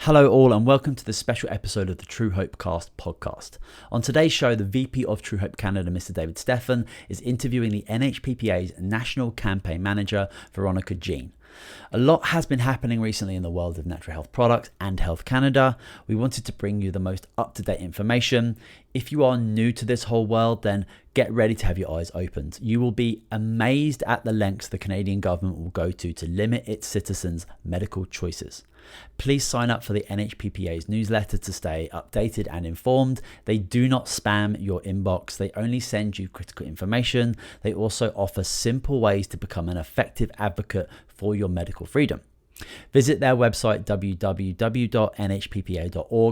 Hello all and welcome to this special episode of the Truehope Cast podcast. On today's show, the VP of Truehope Canada, Mr. David Stephan, is interviewing the NHPPA's National Campaign Manager, Veronica Jean. A lot has been happening recently in the world of natural health products and Health Canada. We wanted to bring you the most up-to-date information. If you are new to this whole world, then get ready to have your eyes opened. You will be amazed at the lengths the Canadian government will go to limit its citizens' medical choices. Please sign up for the NHPPA's newsletter to stay updated and informed. They do not spam your inbox. They only send you critical information. They also offer simple ways to become an effective advocate for your medical freedom. Visit their website www.nhppa.org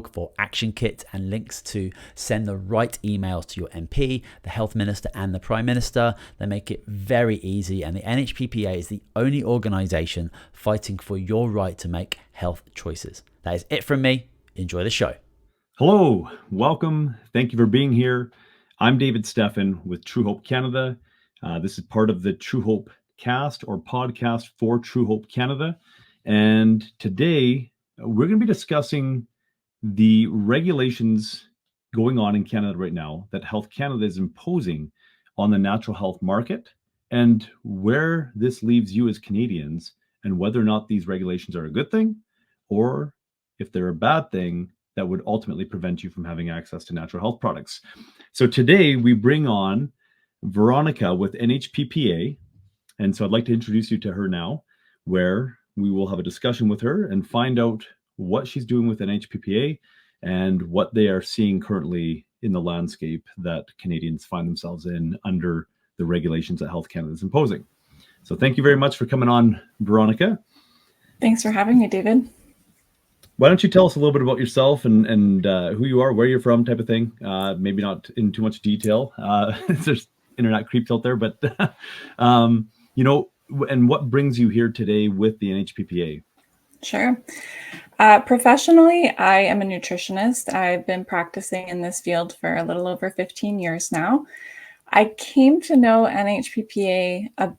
for action kits and links to send the right emails to your MP, the Health Minister and the Prime Minister. They make it very easy, and the NHPPA is the only organisation fighting for your right to make health choices. That is it from me. Enjoy the show. Hello, welcome. Thank you for being here. I'm David Stephan with Truehope Canada. This is part of the Truehope cast or podcast for Truehope Canada. And today we're going to be discussing the regulations going on in Canada right now that Health Canada is imposing on the natural health market and where this leaves you as Canadians and whether or not these regulations are a good thing or if they're a bad thing that would ultimately prevent you from having access to natural health products. So today we bring on Veronica with NHPPA. And so I'd like to introduce you to her now, where we will have a discussion with her and find out what she's doing with NHPPA and what they are seeing currently in the landscape that Canadians find themselves in under the regulations that Health Canada is imposing. So thank you very much for coming on, Veronica. Thanks for having me, David. Why don't you tell us a little bit about yourself and who you are, where you're from, type of thing. Maybe not in too much detail. There's internet creeps out there, but and what brings you here today with the NHPPA? Sure. Professionally, I am a nutritionist. I've been practicing in this field for a little over 15 years now. I came to know NHPPA at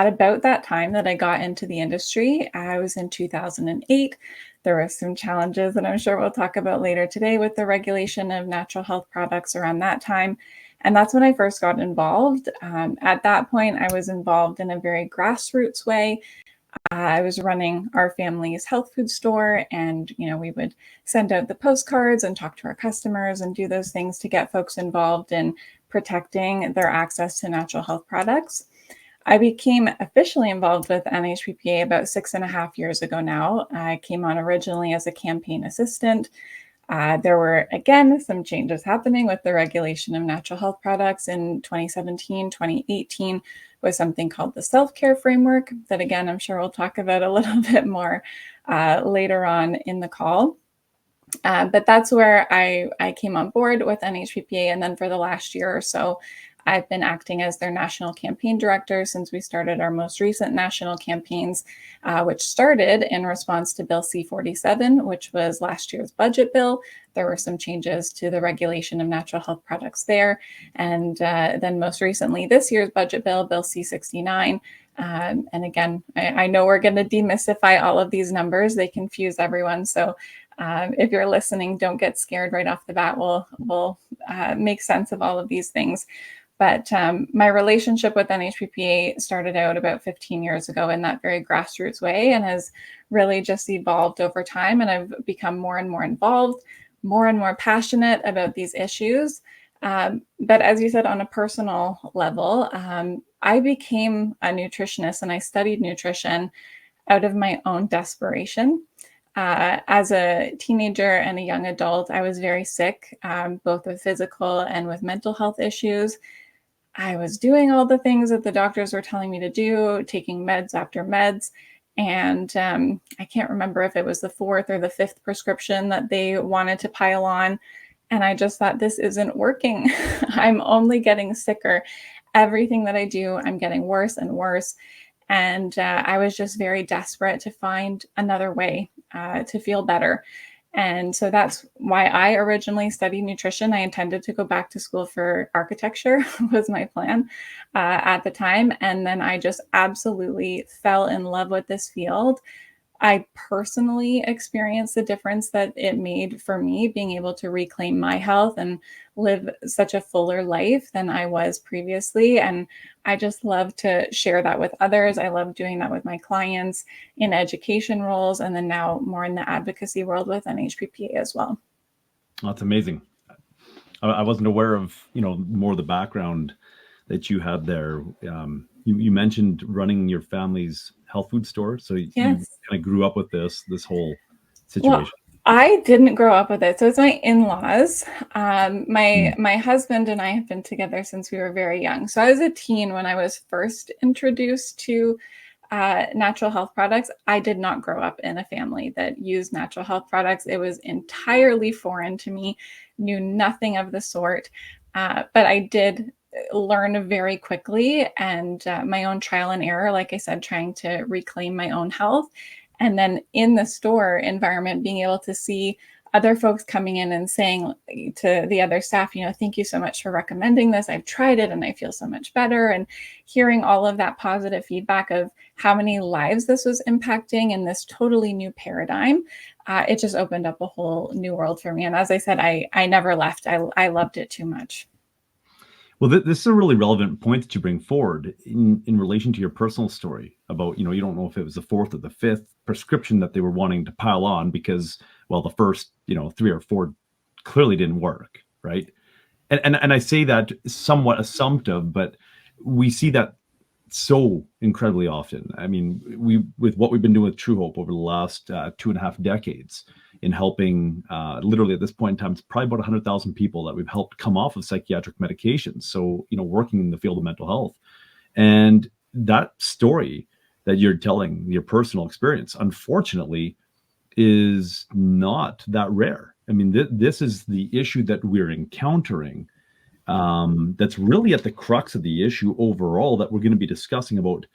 about that time that I got into the industry. I was in 2008. There were some challenges that I'm sure we'll talk about later today with the regulation of natural health products around that time. And that's when I first got involved. At that point, I was involved in a very grassroots way. I was running our family's health food store, and we would send out the postcards and talk to our customers and do those things to get folks involved in protecting their access to natural health products. I became officially involved with NHPPA about 6.5 years ago now. I came on originally as a campaign assistant. There were, again, some changes happening with the regulation of natural health products in 2017, 2018 was something called the self-care framework that, again, I'm sure we'll talk about a little bit more later on in the call. But that's where I came on board with NHPPA. And then for the last year or so, I've been acting as their national campaign director since we started our most recent national campaigns, which started in response to Bill C-47, which was last year's budget bill. There were some changes to the regulation of natural health products there. And then most recently, this year's budget bill, Bill C-69. And again, I know we're going to demystify all of these numbers. They confuse everyone. So if you're listening, don't get scared right off the bat. We'll make sense of all of these things. But my relationship with NHPPA started out about 15 years ago in that very grassroots way and has really just evolved over time. And I've become more and more involved, more and more passionate about these issues. But as you said, on a personal level, I became a nutritionist and I studied nutrition out of my own desperation. As a teenager and a young adult, I was very sick, both with physical and with mental health issues. I was doing all the things that the doctors were telling me to do, taking meds after meds. And I can't remember if it was the 4th or the 5th prescription that they wanted to pile on. And I just thought, this isn't working. I'm only getting sicker. Everything that I do, I'm getting worse and worse. And I was just very desperate to find another way to feel better. And so that's why I originally studied nutrition. I intended to go back to school for architecture was my plan at the time. And then I just absolutely fell in love with this field I personally experienced the difference that it made for me being able to reclaim my health and live such a fuller life than I was previously. And I just love to share that with others. I love doing that with my clients in education roles, and then now more in the advocacy world with NHPPA as well. That's amazing. I wasn't aware of, more of the background that you had there. You mentioned running your family's health food store, so you kind Yes. of grew up with this whole Well, situation. I didn't grow up with it. So it's my in-laws. My husband and I have been together since we were very young. So I was a teen when I was first introduced to natural health products. I did not grow up in a family that used natural health products. It was entirely foreign to me, knew nothing of the sort. But I did learn very quickly, and my own trial and error, like I said, trying to reclaim my own health. And then in the store environment, being able to see other folks coming in and saying to the other staff, thank you so much for recommending this. I've tried it and I feel so much better. And hearing all of that positive feedback of how many lives this was impacting in this totally new paradigm, it just opened up a whole new world for me. And as I said, I never left. I loved it too much. Well, this is a really relevant point that you bring forward in relation to your personal story about, you don't know if it was the fourth or the fifth prescription that they were wanting to pile on because, well, the first, 3 or 4 clearly didn't work, right? And I say that somewhat assumptive, but we see that so incredibly often. I mean, with what we've been doing with Truehope over the last 2.5 decades in helping, literally at this point in time, it's probably about 100,000 people that we've helped come off of psychiatric medications. So, working in the field of mental health. And that story that you're telling, your personal experience, unfortunately, is not that rare. I mean, this is the issue that we're encountering. That's really at the crux of the issue overall that we're going to be discussing about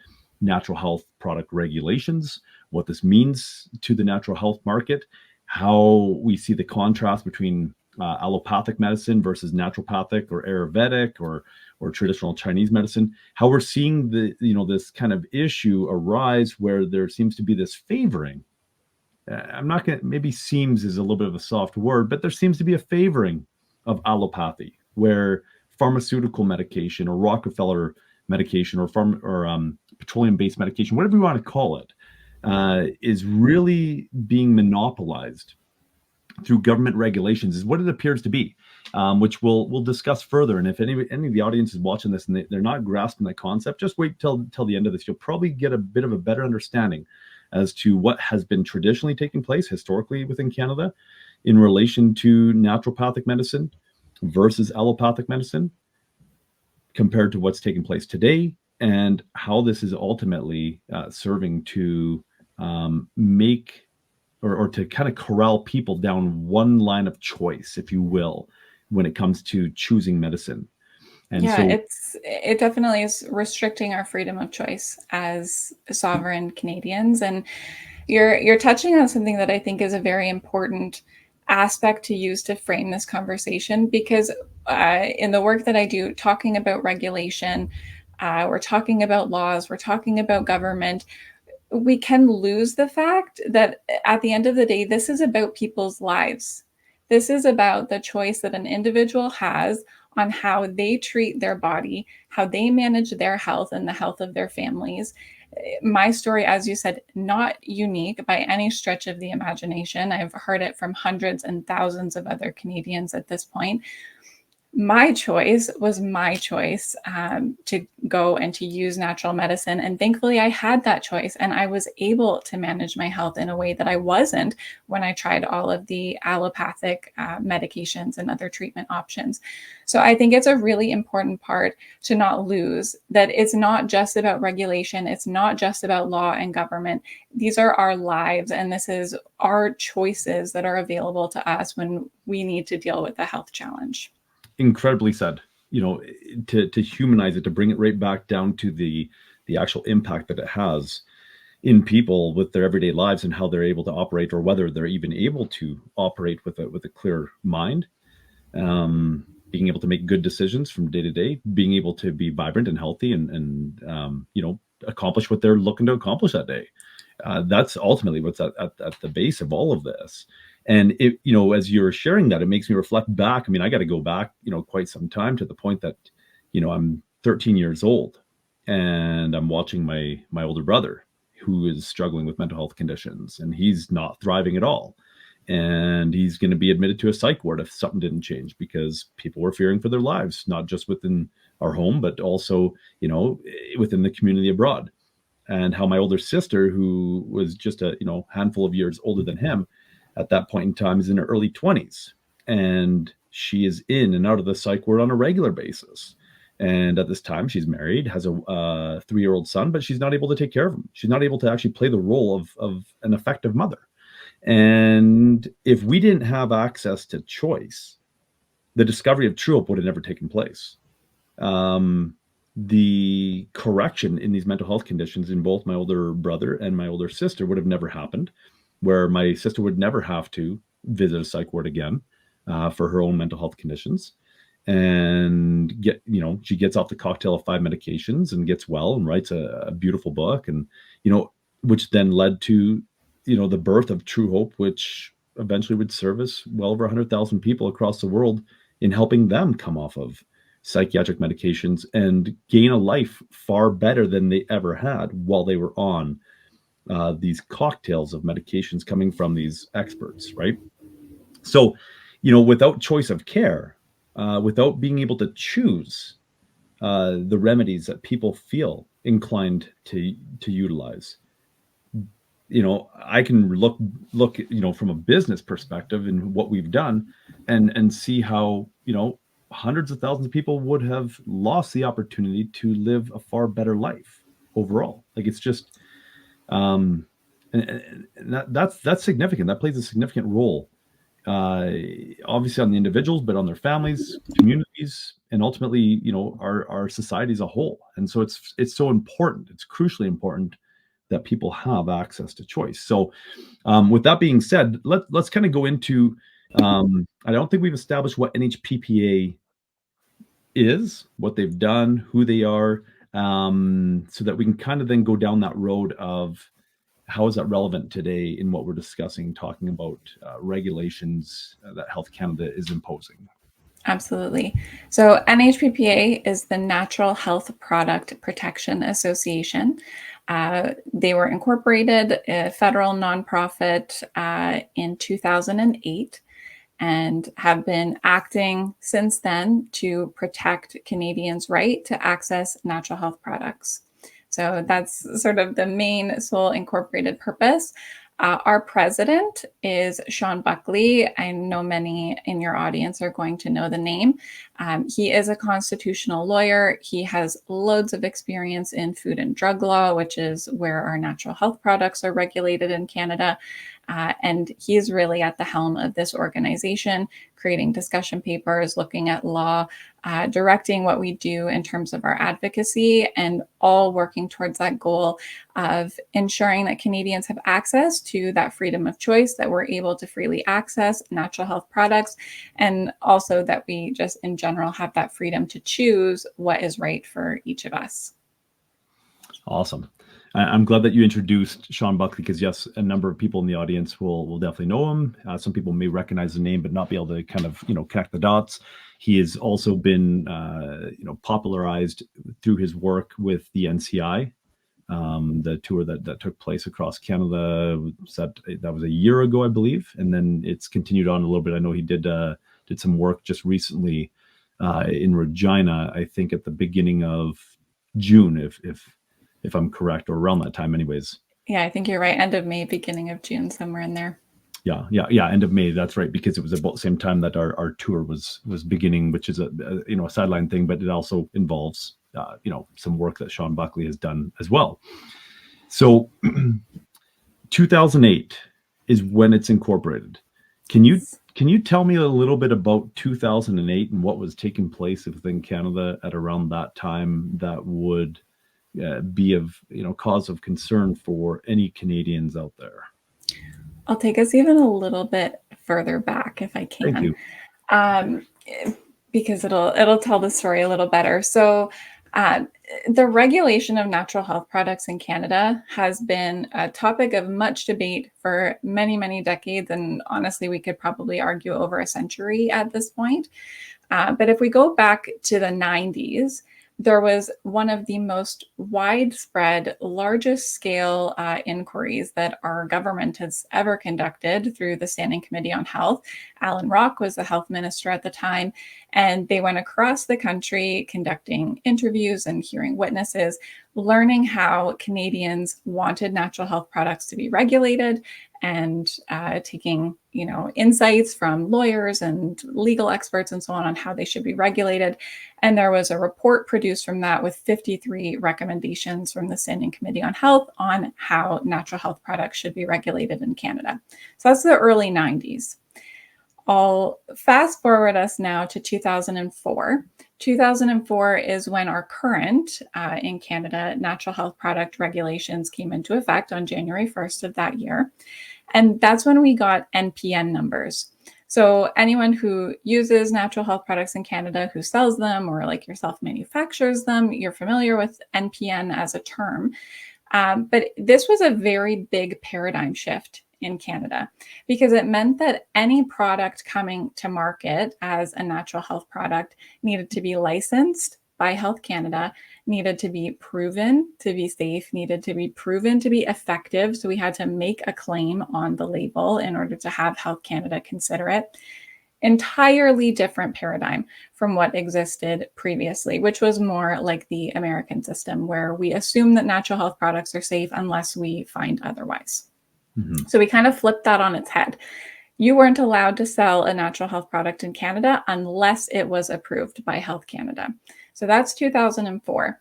natural health product regulations, what this means to the natural health market, how we see the contrast between allopathic medicine versus naturopathic or Ayurvedic or traditional Chinese medicine, how we're seeing this kind of issue arise where there seems to be this favoring. I'm not going to, maybe seems is a little bit of a soft word, but there seems to be a favoring of allopathy where pharmaceutical medication or Rockefeller medication or petroleum-based medication, whatever you want to call it, is really being monopolized through government regulations, is what it appears to be, which we'll discuss further. And if any of the audience is watching this and they're not grasping that concept, just wait till the end of this. You'll probably get a bit of a better understanding as to what has been traditionally taking place historically within Canada in relation to naturopathic medicine versus allopathic medicine compared to what's taking place today, and how this is ultimately serving to make or to kind of corral people down one line of choice, if you will, when it comes to choosing medicine. And Yeah, so it definitely is restricting our freedom of choice as sovereign Canadians. And you're touching on something that I think is a very important aspect to use to frame this conversation, because in the work that I do, talking about regulation, we're talking about laws, we're talking about government, we can lose the fact that at the end of the day, this is about people's lives. This is about the choice that an individual has on how they treat their body, how they manage their health and the health of their families. My story, as you said, not unique by any stretch of the imagination. I've heard it from hundreds and thousands of other Canadians at this point. My choice was my choice to go and to use natural medicine. And thankfully, I had that choice and I was able to manage my health in a way that I wasn't when I tried all of the allopathic medications and other treatment options. So I think it's a really important part to not lose that it's not just about regulation. It's not just about law and government. These are our lives, and this is our choices that are available to us when we need to deal with a health challenge. incredibly said, to humanize it, to bring it right back down to the actual impact that it has in people with their everyday lives and how they're able to operate, or whether they're even able to operate with a clear mind, being able to make good decisions from day to day, being able to be vibrant and healthy and accomplish what they're looking to accomplish that day. That's ultimately what's at the base of all of this. And it, as you're sharing that, it makes me reflect back. I mean, I got to go back, quite some time, to the point that, I'm 13 years old, and I'm watching my older brother, who is struggling with mental health conditions, and he's not thriving at all. And he's going to be admitted to a psych ward if something didn't change, because people were fearing for their lives, not just within our home, but also, within the community abroad. And how my older sister, who was just a handful of years older than him at that point in time, is in her early 20s, and she is in and out of the psych ward on a regular basis. And at this time, she's married, has a 3-year-old son, but she's not able to take care of him. She's not able to actually play the role of an effective mother. And if we didn't have access to choice, the discovery of Truehope would have never taken place. The correction in these mental health conditions in both my older brother and my older sister would have never happened, where my sister would never have to visit a psych ward again for her own mental health conditions, and she gets off the cocktail of 5 medications and gets well and writes a beautiful book, and which then led to the birth of Truehope, which eventually would service well over 100,000 people across the world in helping them come off of psychiatric medications and gain a life far better than they ever had while they were on these cocktails of medications coming from these experts, right? So, without choice of care, without being able to choose the remedies that people feel inclined to utilize, I can look, from a business perspective in what we've done, and see how, hundreds of thousands of people would have lost the opportunity to live a far better life overall. Like, it's just, and that's significant. That plays a significant role, obviously on the individuals, but on their families, communities, and ultimately, our society as a whole. And so it's so important. It's crucially important that people have access to choice. So, with that being said, let's kind of go into. I don't think we've established what NHPPA is, what they've done, who they are, so that we can kind of then go down that road of how is that relevant today in what we're discussing, talking about regulations that Health Canada is imposing. Absolutely. So NHPPA is the Natural Health Product Protection Association. They were incorporated, a federal nonprofit, in 2008, and have been acting since then to protect Canadians' right to access natural health products. So that's sort of the main sole incorporated purpose. Our president is Sean Buckley. I know many in your audience are going to know the name. He is a constitutional lawyer. He has loads of experience in food and drug law, which is where our natural health products are regulated in Canada. And he's really at the helm of this organization, creating discussion papers, looking at law, directing what we do in terms of our advocacy, and all working towards that goal of ensuring that Canadians have access to that freedom of choice, that we're able to freely access natural health products, and also that we just in general have that freedom to choose what is right for each of us. Awesome. I'm glad that you introduced Sean Buckley, because yes, a number of people in the audience will definitely know him. Some people may recognize the name, but not be able to kind of connect the dots. He has also been popularized through his work with the NCI, the tour that took place across Canada. That was a year ago, I believe, and then it's continued on a little bit. I know he did some work just recently in Regina, I think at the beginning of June, if I'm correct, or around that time anyways. Yeah, I think you're right. End of May, beginning of June, somewhere in there. Yeah. End of May. That's right. Because it was about the same time that our tour was beginning, which is a sideline thing, but it also involves, some work that Sean Buckley has done as well. So 2008 is when it's incorporated. Can you tell me a little bit about 2008 and what was taking place within Canada at around that time that would be of cause of concern for any Canadians out there? I'll take us even a little bit further back if I can. Thank you. Because it'll tell the story a little better. So The regulation of natural health products in Canada has been a topic of much debate for many, many decades. And honestly, we could probably argue over a century at this point. But if we go back to the 90s, there was one of the most widespread, largest scale inquiries that our government has ever conducted through the Standing Committee on Health. Alan Rock was the health minister at the time, and they went across the country conducting interviews and hearing witnesses, learning how Canadians wanted natural health products to be regulated, and taking insights from lawyers and legal experts and so on how they should be regulated. And there was a report produced from that with 53 recommendations from the Standing Committee on Health on how natural health products should be regulated in Canada. So that's the early 90s. I'll fast forward us now to 2004. 2004 is when our current, in Canada, natural health product regulations came into effect on January 1st of that year. And that's when we got NPN numbers. So anyone who uses natural health products in Canada, who sells them or like yourself manufactures them, you're familiar with NPN as a term. But this was a very big paradigm shift in Canada, because it meant that any product coming to market as a natural health product needed to be licensed by Health Canada, needed to be proven to be safe, needed to be proven to be effective. So we had to make a claim on the label in order to have Health Canada consider it. Entirely different paradigm from what existed previously, which was more like the American system, where we assume that natural health products are safe unless we find otherwise. Mm-hmm. So we kind of flipped that on its head. You weren't allowed to sell a natural health product in Canada unless it was approved by Health Canada. So that's 2004.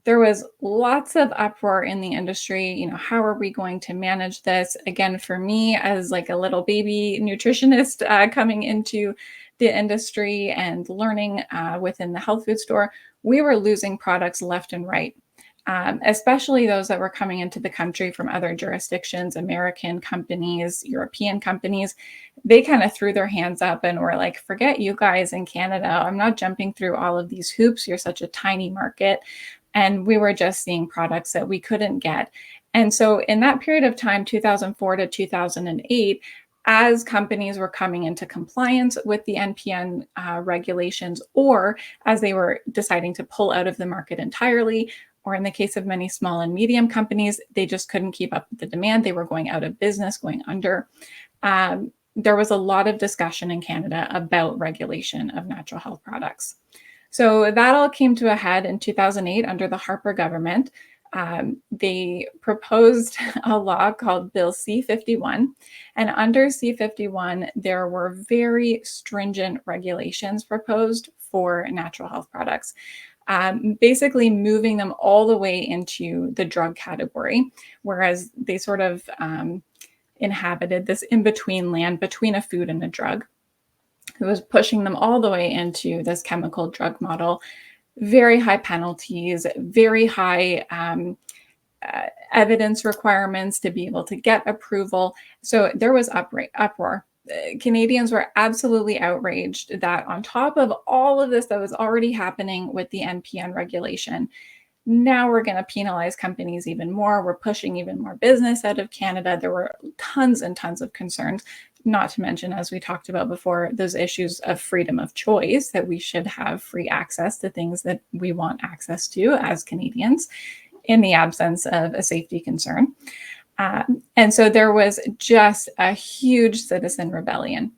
There was lots of uproar in the industry. How are we going to manage this? Again, for me, as like a little baby nutritionist coming into the industry and learning within the health food store, we were losing products left and right. Especially those that were coming into the country from other jurisdictions, American companies, European companies. They kind of threw their hands up and were like, forget you guys in Canada. I'm not jumping through all of these hoops. You're such a tiny market. And we were just seeing products that we couldn't get. And so in that period of time, 2004 to 2008, as companies were coming into compliance with the NPN regulations, or as they were deciding to pull out of the market entirely, or in the case of many small and medium companies, they just couldn't keep up with the demand. They were going out of business, going under. There was a lot of discussion in Canada about regulation of natural health products. So that all came to a head in 2008 under the Harper government. They proposed a law called Bill C-51. And under C-51, there were very stringent regulations proposed for natural health products. Basically moving them all the way into the drug category, whereas they sort of inhabited this in-between land between a food and a drug. It was pushing them all the way into this chemical drug model. Very high penalties, very high evidence requirements to be able to get approval. So there was uproar. Canadians were absolutely outraged that on top of all of this that was already happening with the NPN regulation, now we're going to penalize companies even more. We're pushing even more business out of Canada. There were tons and tons of concerns, not to mention, as we talked about before, those issues of freedom of choice, that we should have free access to things that we want access to as Canadians in the absence of a safety concern. And so there was just a huge citizen rebellion.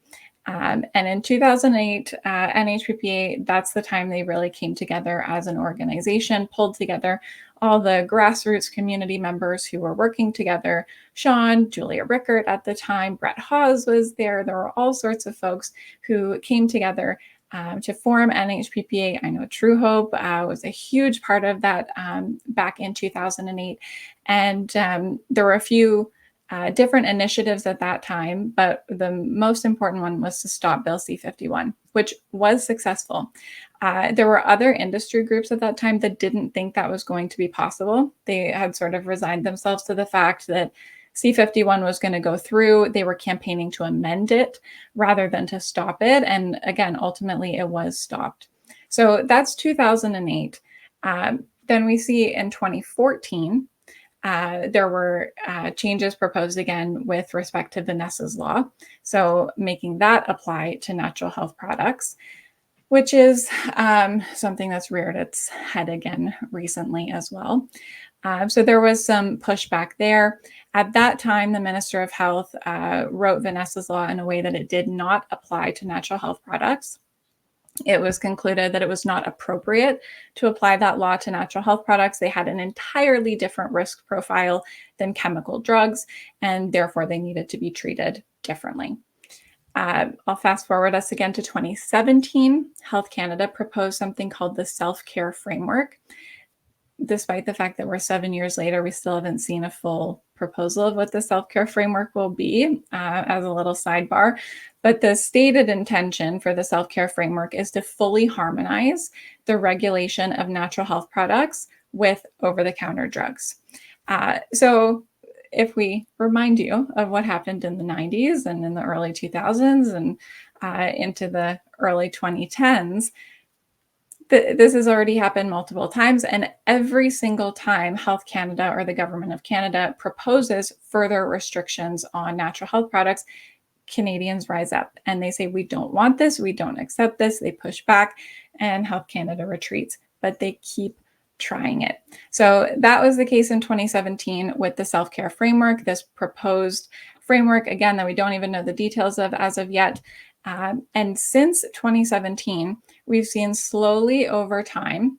And in 2008, NHPPA, that's the time they really came together as an organization, pulled together all the grassroots community members who were working together. Sean, Julia Rickert at the time, Brett Hawes was there. There were all sorts of folks who came together to form NHPPA. I know Truehope was a huge part of that back in 2008. And there were a few different initiatives at that time, but the most important one was to stop Bill C-51, which was successful. There were other industry groups at that time that didn't think that was going to be possible. They had sort of resigned themselves to the fact that C-51 was going to go through. They were campaigning to amend it rather than to stop it. And again, ultimately it was stopped. So that's 2008. Then we see in 2014, there were changes proposed again with respect to Vanessa's Law. So making that apply to natural health products, which is something that's reared its head again recently as well. So there was some pushback there. At that time, the Minister of Health wrote Vanessa's Law in a way that it did not apply to natural health products. It was concluded that it was not appropriate to apply that law to natural health products. They had an entirely different risk profile than chemical drugs, and therefore they needed to be treated differently. I'll fast forward us again to 2017. Health Canada proposed something called the Self-Care Framework. Despite the fact that we're 7 years later, we still haven't seen a full proposal of what the self-care framework will be, as a little sidebar. But the stated intention for the self-care framework is to fully harmonize the regulation of natural health products with over-the-counter drugs. So if we remind you of what happened in the 90s and in the early 2000s and into the early 2010s, this has already happened multiple times, and every single time Health Canada or the Government of Canada proposes further restrictions on natural health products, Canadians rise up and they say, we don't want this, we don't accept this. They push back and Health Canada retreats, but they keep trying it. So that was the case in 2017 with the self-care framework, this proposed framework, again, that we don't even know the details of as of yet. And since 2017, we've seen slowly over time,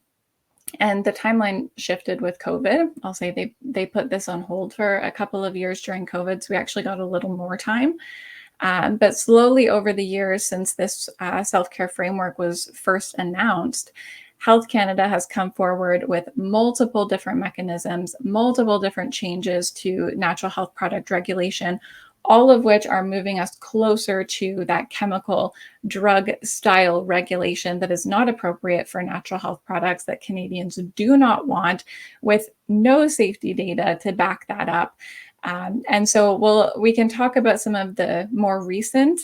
and the timeline shifted with COVID. I'll say they put this on hold for a couple of years during COVID, so we actually got a little more time. But slowly over the years since this self-care framework was first announced, Health Canada has come forward with multiple different mechanisms, multiple different changes to natural health product regulation, all of which are moving us closer to that chemical drug style regulation that is not appropriate for natural health products, that Canadians do not want, with no safety data to back that up. And so we can talk about some of the more recent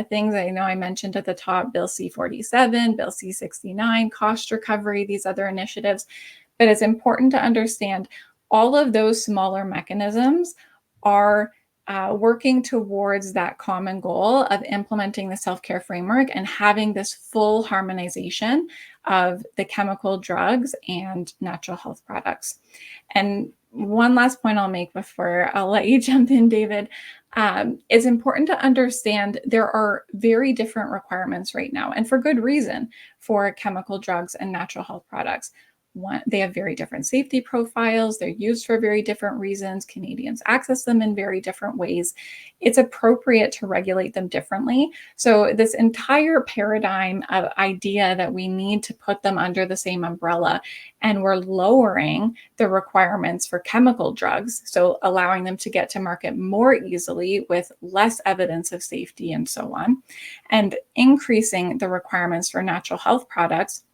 things. I know I mentioned at the top, Bill C-47, Bill C-69, cost recovery, these other initiatives. But it's important to understand all of those smaller mechanisms are working towards that common goal of implementing the self-care framework and having this full harmonization of the chemical drugs and natural health products. And one last point I'll make before I'll let you jump in, David. It's important to understand there are very different requirements right now, and for good reason, for chemical drugs and natural health products. They have very different safety profiles. They're used for very different reasons. Canadians access them in very different ways. It's appropriate to regulate them differently. So this entire paradigm of idea that we need to put them under the same umbrella, and we're lowering the requirements for chemical drugs, so allowing them to get to market more easily with less evidence of safety and so on, and increasing the requirements for natural health products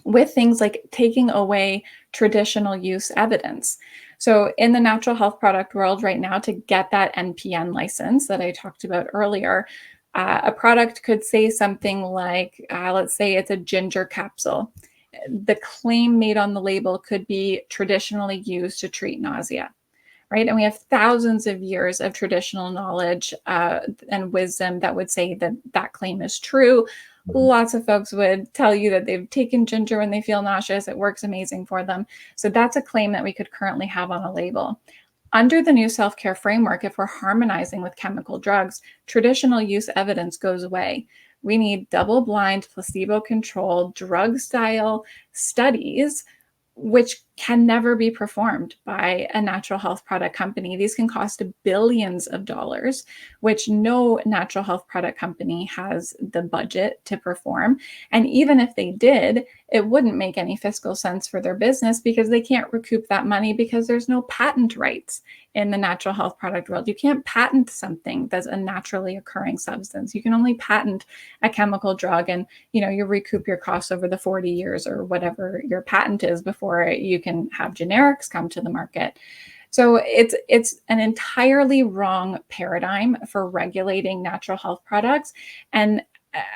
with things like taking away traditional use evidence. So in the natural health product world right now, to get that NPN license that I talked about earlier, a product could say something like, let's say it's a ginger capsule. The claim made on the label could be traditionally used to treat nausea, right? And we have thousands of years of traditional knowledge and wisdom that would say that that claim is true. Lots of folks would tell you that they've taken ginger when they feel nauseous. It works amazing for them. So that's a claim that we could currently have on a label. Under the new self-care framework, if we're harmonizing with chemical drugs, traditional use evidence goes away. We need double-blind, placebo-controlled, drug-style studies, which can never be performed by a natural health product company. These can cost billions of dollars, which no natural health product company has the budget to perform. And even if they did, it wouldn't make any fiscal sense for their business because they can't recoup that money because there's no patent rights in the natural health product world. You can't patent something that's a naturally occurring substance. You can only patent a chemical drug, and you recoup your costs over the 40 years or whatever your patent is before you can have generics come to the market. So it's an entirely wrong paradigm for regulating natural health products. And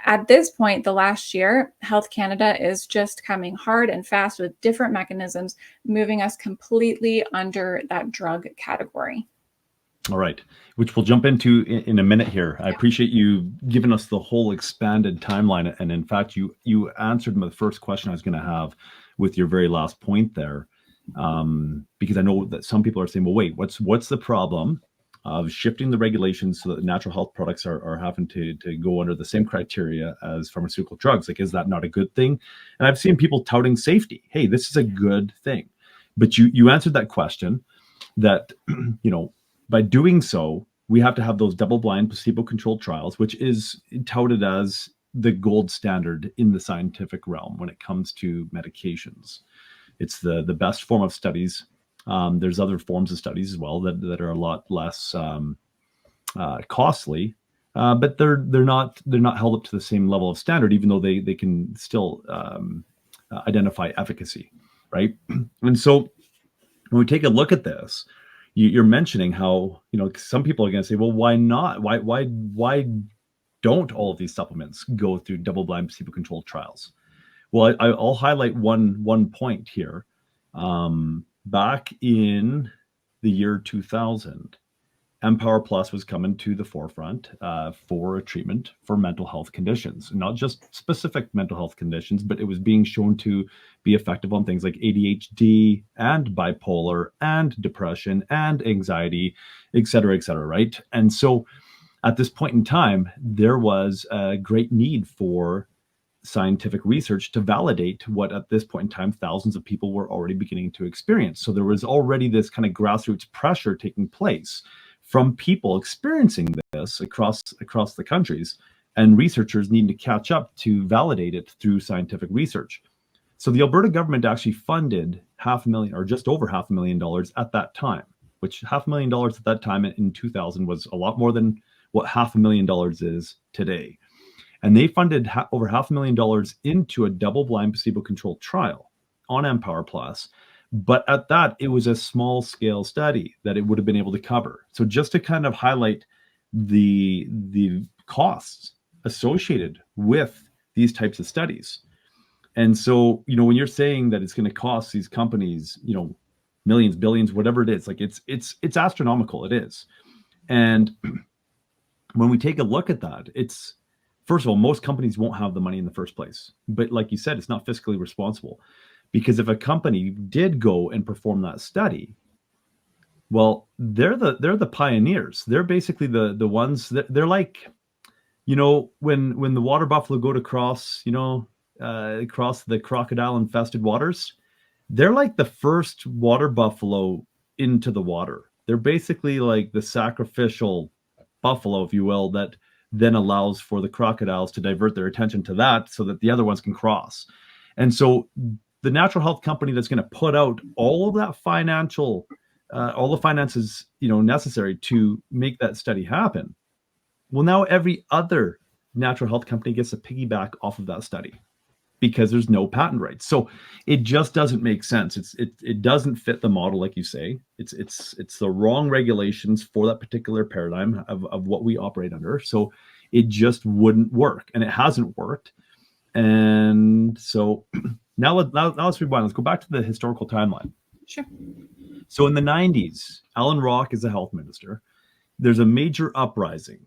at this point, the last year, Health Canada is just coming hard and fast with different mechanisms, moving us completely under that drug category. All right, which we'll jump into in a minute here. I appreciate you giving us the whole expanded timeline. And in fact, you answered the first question I was going to have with your very last point there. Because I know that some people are saying, well, wait, what's the problem of shifting the regulations so that natural health products are having to go under the same criteria as pharmaceutical drugs? Like, is that not a good thing? And I've seen people touting safety. Hey, this is a good thing. But you answered that question that, by doing so, we have to have those double-blind placebo-controlled trials, which is touted as the gold standard in the scientific realm when it comes to medications. It's the best form of studies. There's other forms of studies as well that are a lot less costly, but they're not held up to the same level of standard, even though they can still identify efficacy, right? And so when we take a look at this, you're mentioning how some people are going to say, well, why not? Why don't all of these supplements go through double-blind placebo-controlled trials? Well, I'll highlight one point here. Back in the year 2000, Empower Plus was coming to the forefront for a treatment for mental health conditions, not just specific mental health conditions, but it was being shown to be effective on things like ADHD and bipolar and depression and anxiety, et cetera, right? And so at this point in time, there was a great need for scientific research to validate what at this point in time thousands of people were already beginning to experience. So there was already this kind of grassroots pressure taking place from people experiencing this across the countries, and researchers needing to catch up to validate it through scientific research. So the Alberta government actually funded $500,000 or just over $500,000 at that time, which $500,000 at that time in 2000 was a lot more than what $500,000 is today. And they funded over $500,000 into a double-blind placebo-controlled trial on Empower Plus. But at that, it was a small-scale study that it would have been able to cover. So just to kind of highlight the costs associated with these types of studies. And so, when you're saying that it's going to cost these companies, millions, billions, whatever it is, like it's astronomical. It is. And when we take a look at that, it's, first of all, most companies won't have the money in the first place. But like you said, it's not fiscally responsible. Because if a company did go and perform that study, well, they're the pioneers. They're basically the ones that they're like, when the water buffalo go to cross, across the crocodile infested waters, they're like the first water buffalo into the water. They're basically like the sacrificial buffalo, if you will, that then allows for the crocodiles to divert their attention to that so that the other ones can cross. And so the natural health company that's going to put out all of that financial, all the finances, necessary to make that study happen. Well, now every other natural health company gets a piggyback off of that study because there's no patent rights. So it just doesn't make sense. It doesn't fit the model, like you say. It's the wrong regulations for that particular paradigm of what we operate under. So it just wouldn't work, and it hasn't worked. And so now let's rewind. Let's go back to the historical timeline. Sure. So in the 90s, Alan Rock is the health minister. There's a major uprising,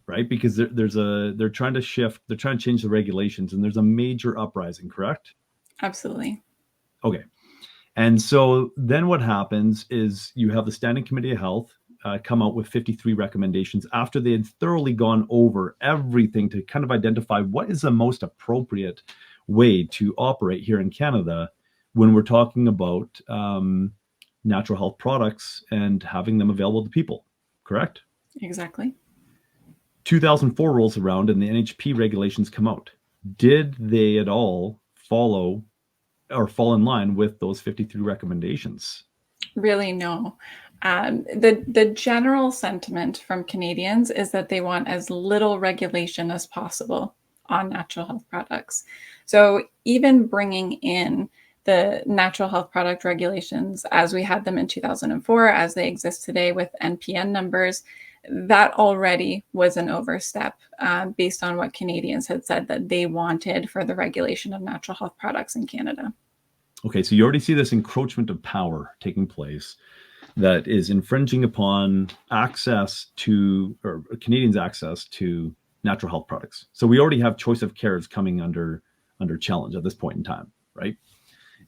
right? Because they're trying to change the regulations, and there's a major uprising, correct? Absolutely. Okay. And so then what happens is you have the Standing Committee of Health come out with 53 recommendations after they had thoroughly gone over everything to kind of identify what is the most appropriate way to operate here in Canada when we're talking about natural health products and having them available to people, correct? Exactly. 2004 rolls around and the NHP regulations come out. Did they at all follow or fall in line with those 53 recommendations? Really, no. The general sentiment from Canadians is that they want as little regulation as possible on natural health products. So even bringing in the natural health product regulations as we had them in 2004, as they exist today with NPN numbers, that already was an overstep based on what Canadians had said that they wanted for the regulation of natural health products in Canada. Okay, so you already see this encroachment of power taking place that is infringing upon access to, or Canadians' access to natural health products. So we already have choice of cares coming under challenge at this point in time, right?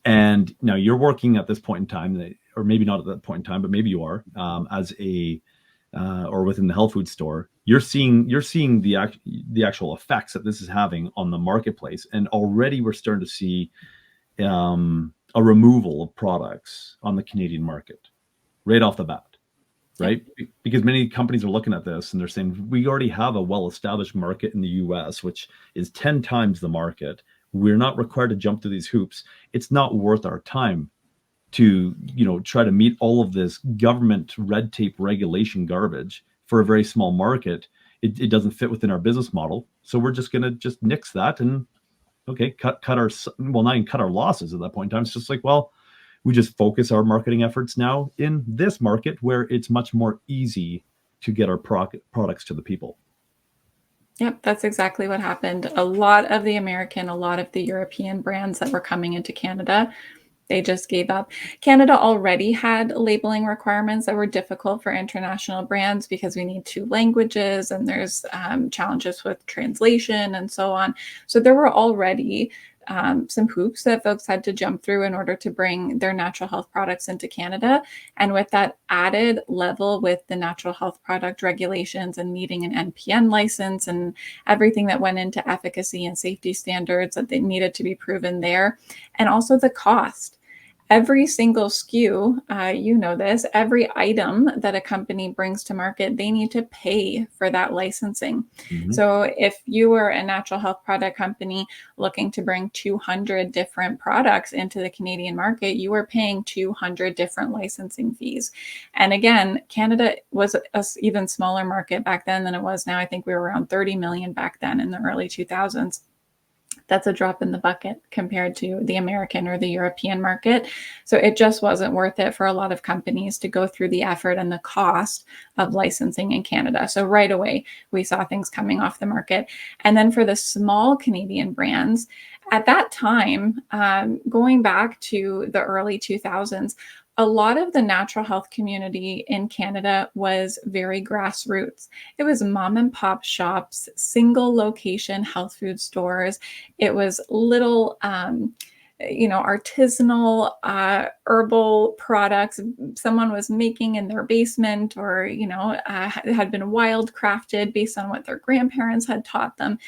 And now you're working at this point in time, or maybe not at that point in time, but maybe you are, as a or within the health food store. You're seeing the actual effects that this is having on the marketplace, and already we're starting to see a removal of products on the Canadian market right off the bat, right? Yeah. Because many companies are looking at this and they're saying, we already have a well-established market in the US, which is 10 times the market. We're not required to jump through these hoops. It's not worth our time to, try to meet all of this government red tape regulation garbage for a very small market. It doesn't fit within our business model. So we're just going to just nix that and cut our, well, not even cut our losses at that point in time. It's just like, well, we just focus our marketing efforts now in this market where it's much more easy to get our products to the people. Yep, that's exactly what happened. A lot of the American, a lot of the European brands that were coming into Canada, they just gave up. Canada already had labeling requirements that were difficult for international brands because we need 2 languages and there's challenges with translation and so on. So there were already some hoops that folks had to jump through in order to bring their natural health products into Canada. And with that added level with the natural health product regulations and needing an NPN license and everything that went into efficacy and safety standards that they needed to be proven there, and also the cost. Every single SKU, this, every item that a company brings to market, they need to pay for that licensing. Mm-hmm. So if you were a natural health product company looking to bring 200 different products into the Canadian market, you were paying 200 different licensing fees. And again, Canada was an even smaller market back then than it was now. I think we were around 30 million back then in the early 2000s. That's a drop in the bucket compared to the American or the European market. So it just wasn't worth it for a lot of companies to go through the effort and the cost of licensing in Canada. So right away, we saw things coming off the market. And then for the small Canadian brands, at that time, going back to the early 2000s, a lot of the natural health community in Canada was very grassroots. It was mom and pop shops, single location health food stores. It was little, artisanal herbal products someone was making in their basement or, had been wild crafted based on what their grandparents had taught them.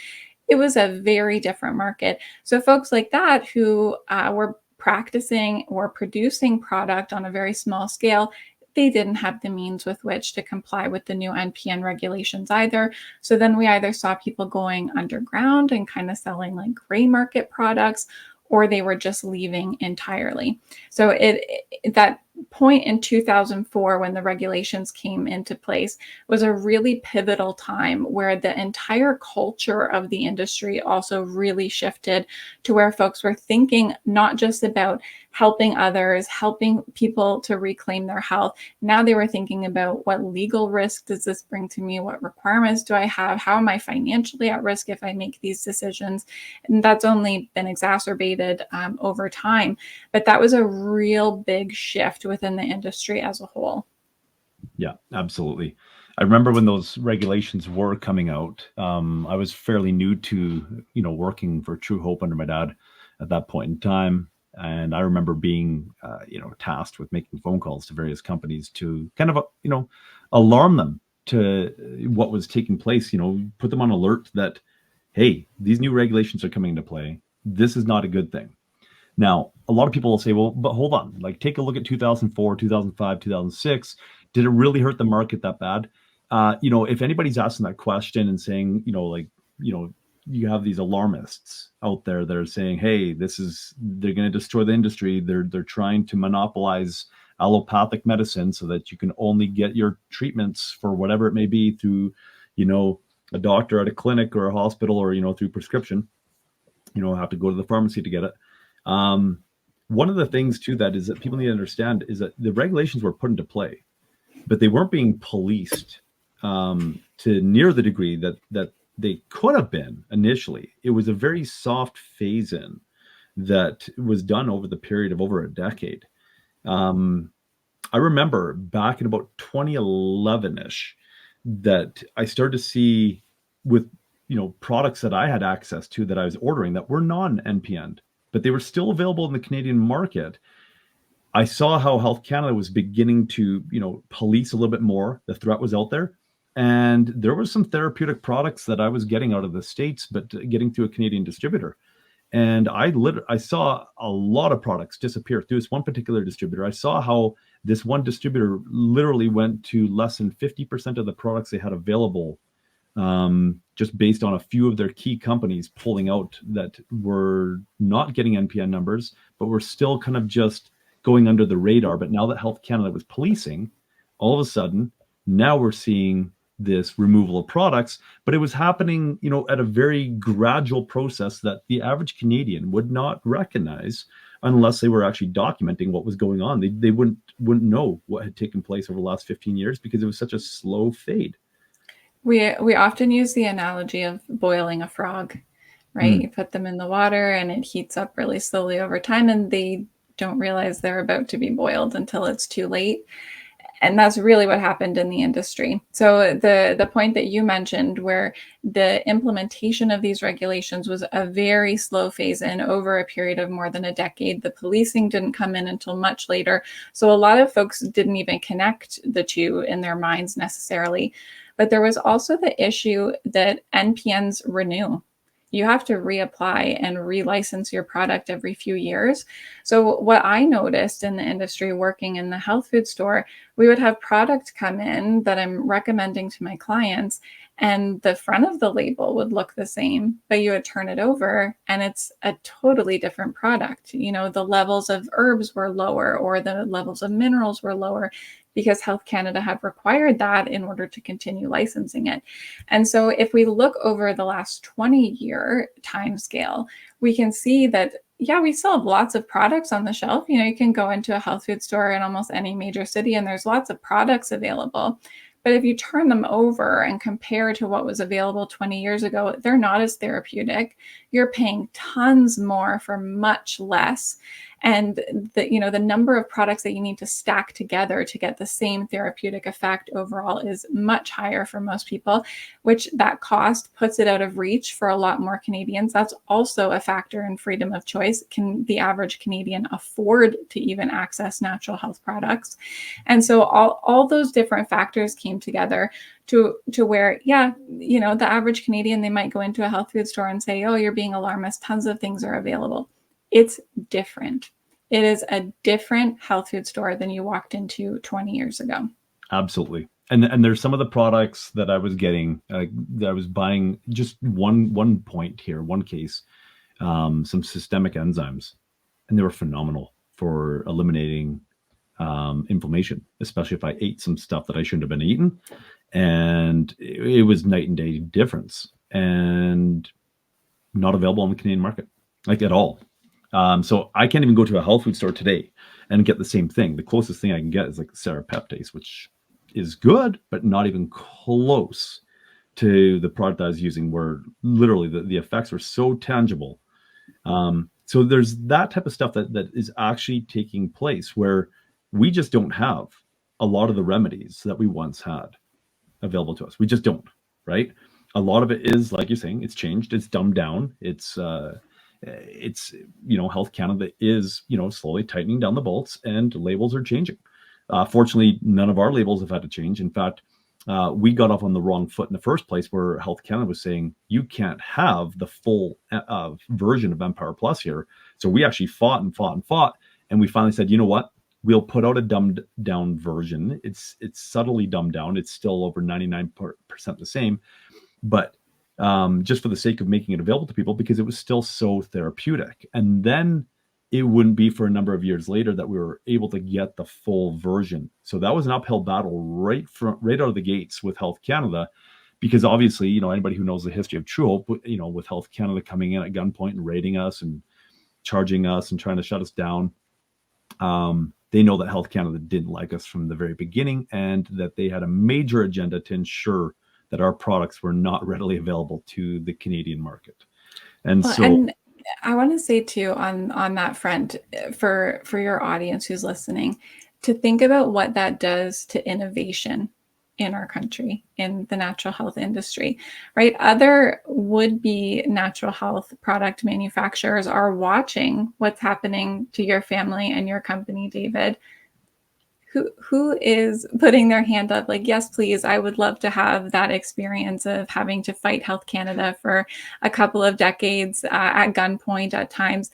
It was a very different market. So folks like that who were practicing or producing product on a very small scale, they didn't have the means with which to comply with the new NPN regulations either. So then we either saw people going underground and kind of selling like gray market products, or they were just leaving entirely. So that point in 2004 when the regulations came into place was a really pivotal time where the entire culture of the industry also really shifted to where folks were thinking not just about helping others, helping people to reclaim their health. Now they were thinking about what legal risk does this bring to me? What requirements do I have? How am I financially at risk if I make these decisions? And that's only been exacerbated over time. But that was a real big shift within the industry as a whole. Yeah, absolutely. I remember when those regulations were coming out, I was fairly new to, working for Truehope under my dad at that point in time. And I remember being, tasked with making phone calls to various companies to kind of, alarm them to what was taking place, put them on alert that, hey, these new regulations are coming into play. This is not a good thing. Now, a lot of people will say, well, but hold on, like take a look at 2004, 2005, 2006. Did it really hurt the market that bad? If anybody's asking that question and saying, you have these alarmists out there that are saying, hey, they're going to destroy the industry. They're trying to monopolize allopathic medicine so that you can only get your treatments for whatever it may be through, a doctor at a clinic or a hospital or, through prescription, have to go to the pharmacy to get it. One of the things too that people need to understand is that the regulations were put into play, but they weren't being policed to near the degree that they could have been initially. It was a very soft phase in that was done over the period of over a decade. I remember back in about 2011-ish that I started to see with, products that I had access to that I was ordering that were non-NPN, but they were still available in the Canadian market. I saw how Health Canada was beginning to, police a little bit more. The threat was out there. And there were some therapeutic products that I was getting out of the States, but getting through a Canadian distributor. And I saw a lot of products disappear through this one particular distributor. I saw how this one distributor literally went to less than 50% of the products they had available, just based on a few of their key companies pulling out that were not getting NPN numbers, but were still kind of just going under the radar. But now that Health Canada was policing, all of a sudden, now we're seeing this removal of products, but it was happening, at a very gradual process that the average Canadian would not recognize unless they were actually documenting what was going on. They wouldn't know what had taken place over the last 15 years because it was such a slow fade. We often use the analogy of boiling a frog, right? You put them in the water and it heats up really slowly over time, and they don't realize they're about to be boiled until it's too late. And that's really what happened in the industry. So the point that you mentioned, where the implementation of these regulations was a very slow phase in over a period of more than a decade. The policing didn't come in until much later. So a lot of folks didn't even connect the two in their minds necessarily. But there was also the issue that NPNs renew. You have to reapply and relicense your product every few years. So what I noticed in the industry working in the health food store, we would have product come in that I'm recommending to my clients, and the front of the label would look the same, but you would turn it over and it's a totally different product. The levels of herbs were lower or the levels of minerals were lower because Health Canada had required that in order to continue licensing it. And so if we look over the last 20-year time scale, we can see that, yeah, we still have lots of products on the shelf. You can go into a health food store in almost any major city and there's lots of products available. But if you turn them over and compare to what was available 20 years ago, they're not as therapeutic. You're paying tons more for much less. And the number of products that you need to stack together to get the same therapeutic effect overall is much higher for most people, which that cost puts it out of reach for a lot more Canadians. That's also a factor in freedom of choice. Can the average Canadian afford to even access natural health products? And so all those different factors came together to where, the average Canadian, they might go into a health food store and say, oh, you're being alarmist, tons of things are available. It's different. It is a different health food store than you walked into 20 years ago. Absolutely. And there's some of the products that I was getting, that I was buying, just one point here, one case, some systemic enzymes, and they were phenomenal for eliminating inflammation, especially if I ate some stuff that I shouldn't have been eating. And it was night and day difference, and not available on the Canadian market, like at all. So I can't even go to a health food store today and get the same thing. The closest thing I can get is like serapeptase, which is good, but not even close to the product I was using, where literally the effects are so tangible. So there's that type of stuff that is actually taking place, where we just don't have a lot of the remedies that we once had available to us. We just don't, right? A lot of it is, like you're saying, it's changed, it's dumbed down, it's Health Canada is slowly tightening down the bolts, and labels are changing. Fortunately, none of our labels have had to change. In fact, we got off on the wrong foot in the first place, where Health Canada was saying you can't have the full version of Empower Plus here. So we actually fought, and we finally said, you know what? We'll put out a dumbed down version. It's subtly dumbed down. It's still over 99% the same, but just for the sake of making it available to people, because it was still so therapeutic. And then it wouldn't be for a number of years later that we were able to get the full version. So that was an uphill battle right out of the gates with Health Canada, because obviously, anybody who knows the history of Truehope, with Health Canada coming in at gunpoint and raiding us and charging us and trying to shut us down, They know that Health Canada didn't like us from the very beginning, and that they had a major agenda to ensure that our products were not readily available to the Canadian market. And Well, so, and I want to say too on that front for your audience who's listening, to think about what that does to innovation in our country, in the natural health industry, right? Other would-be natural health product manufacturers are watching what's happening to your family and your company, David. Who is putting their hand up like, yes, please, I would love to have that experience of having to fight Health Canada for a couple of decades at gunpoint at times.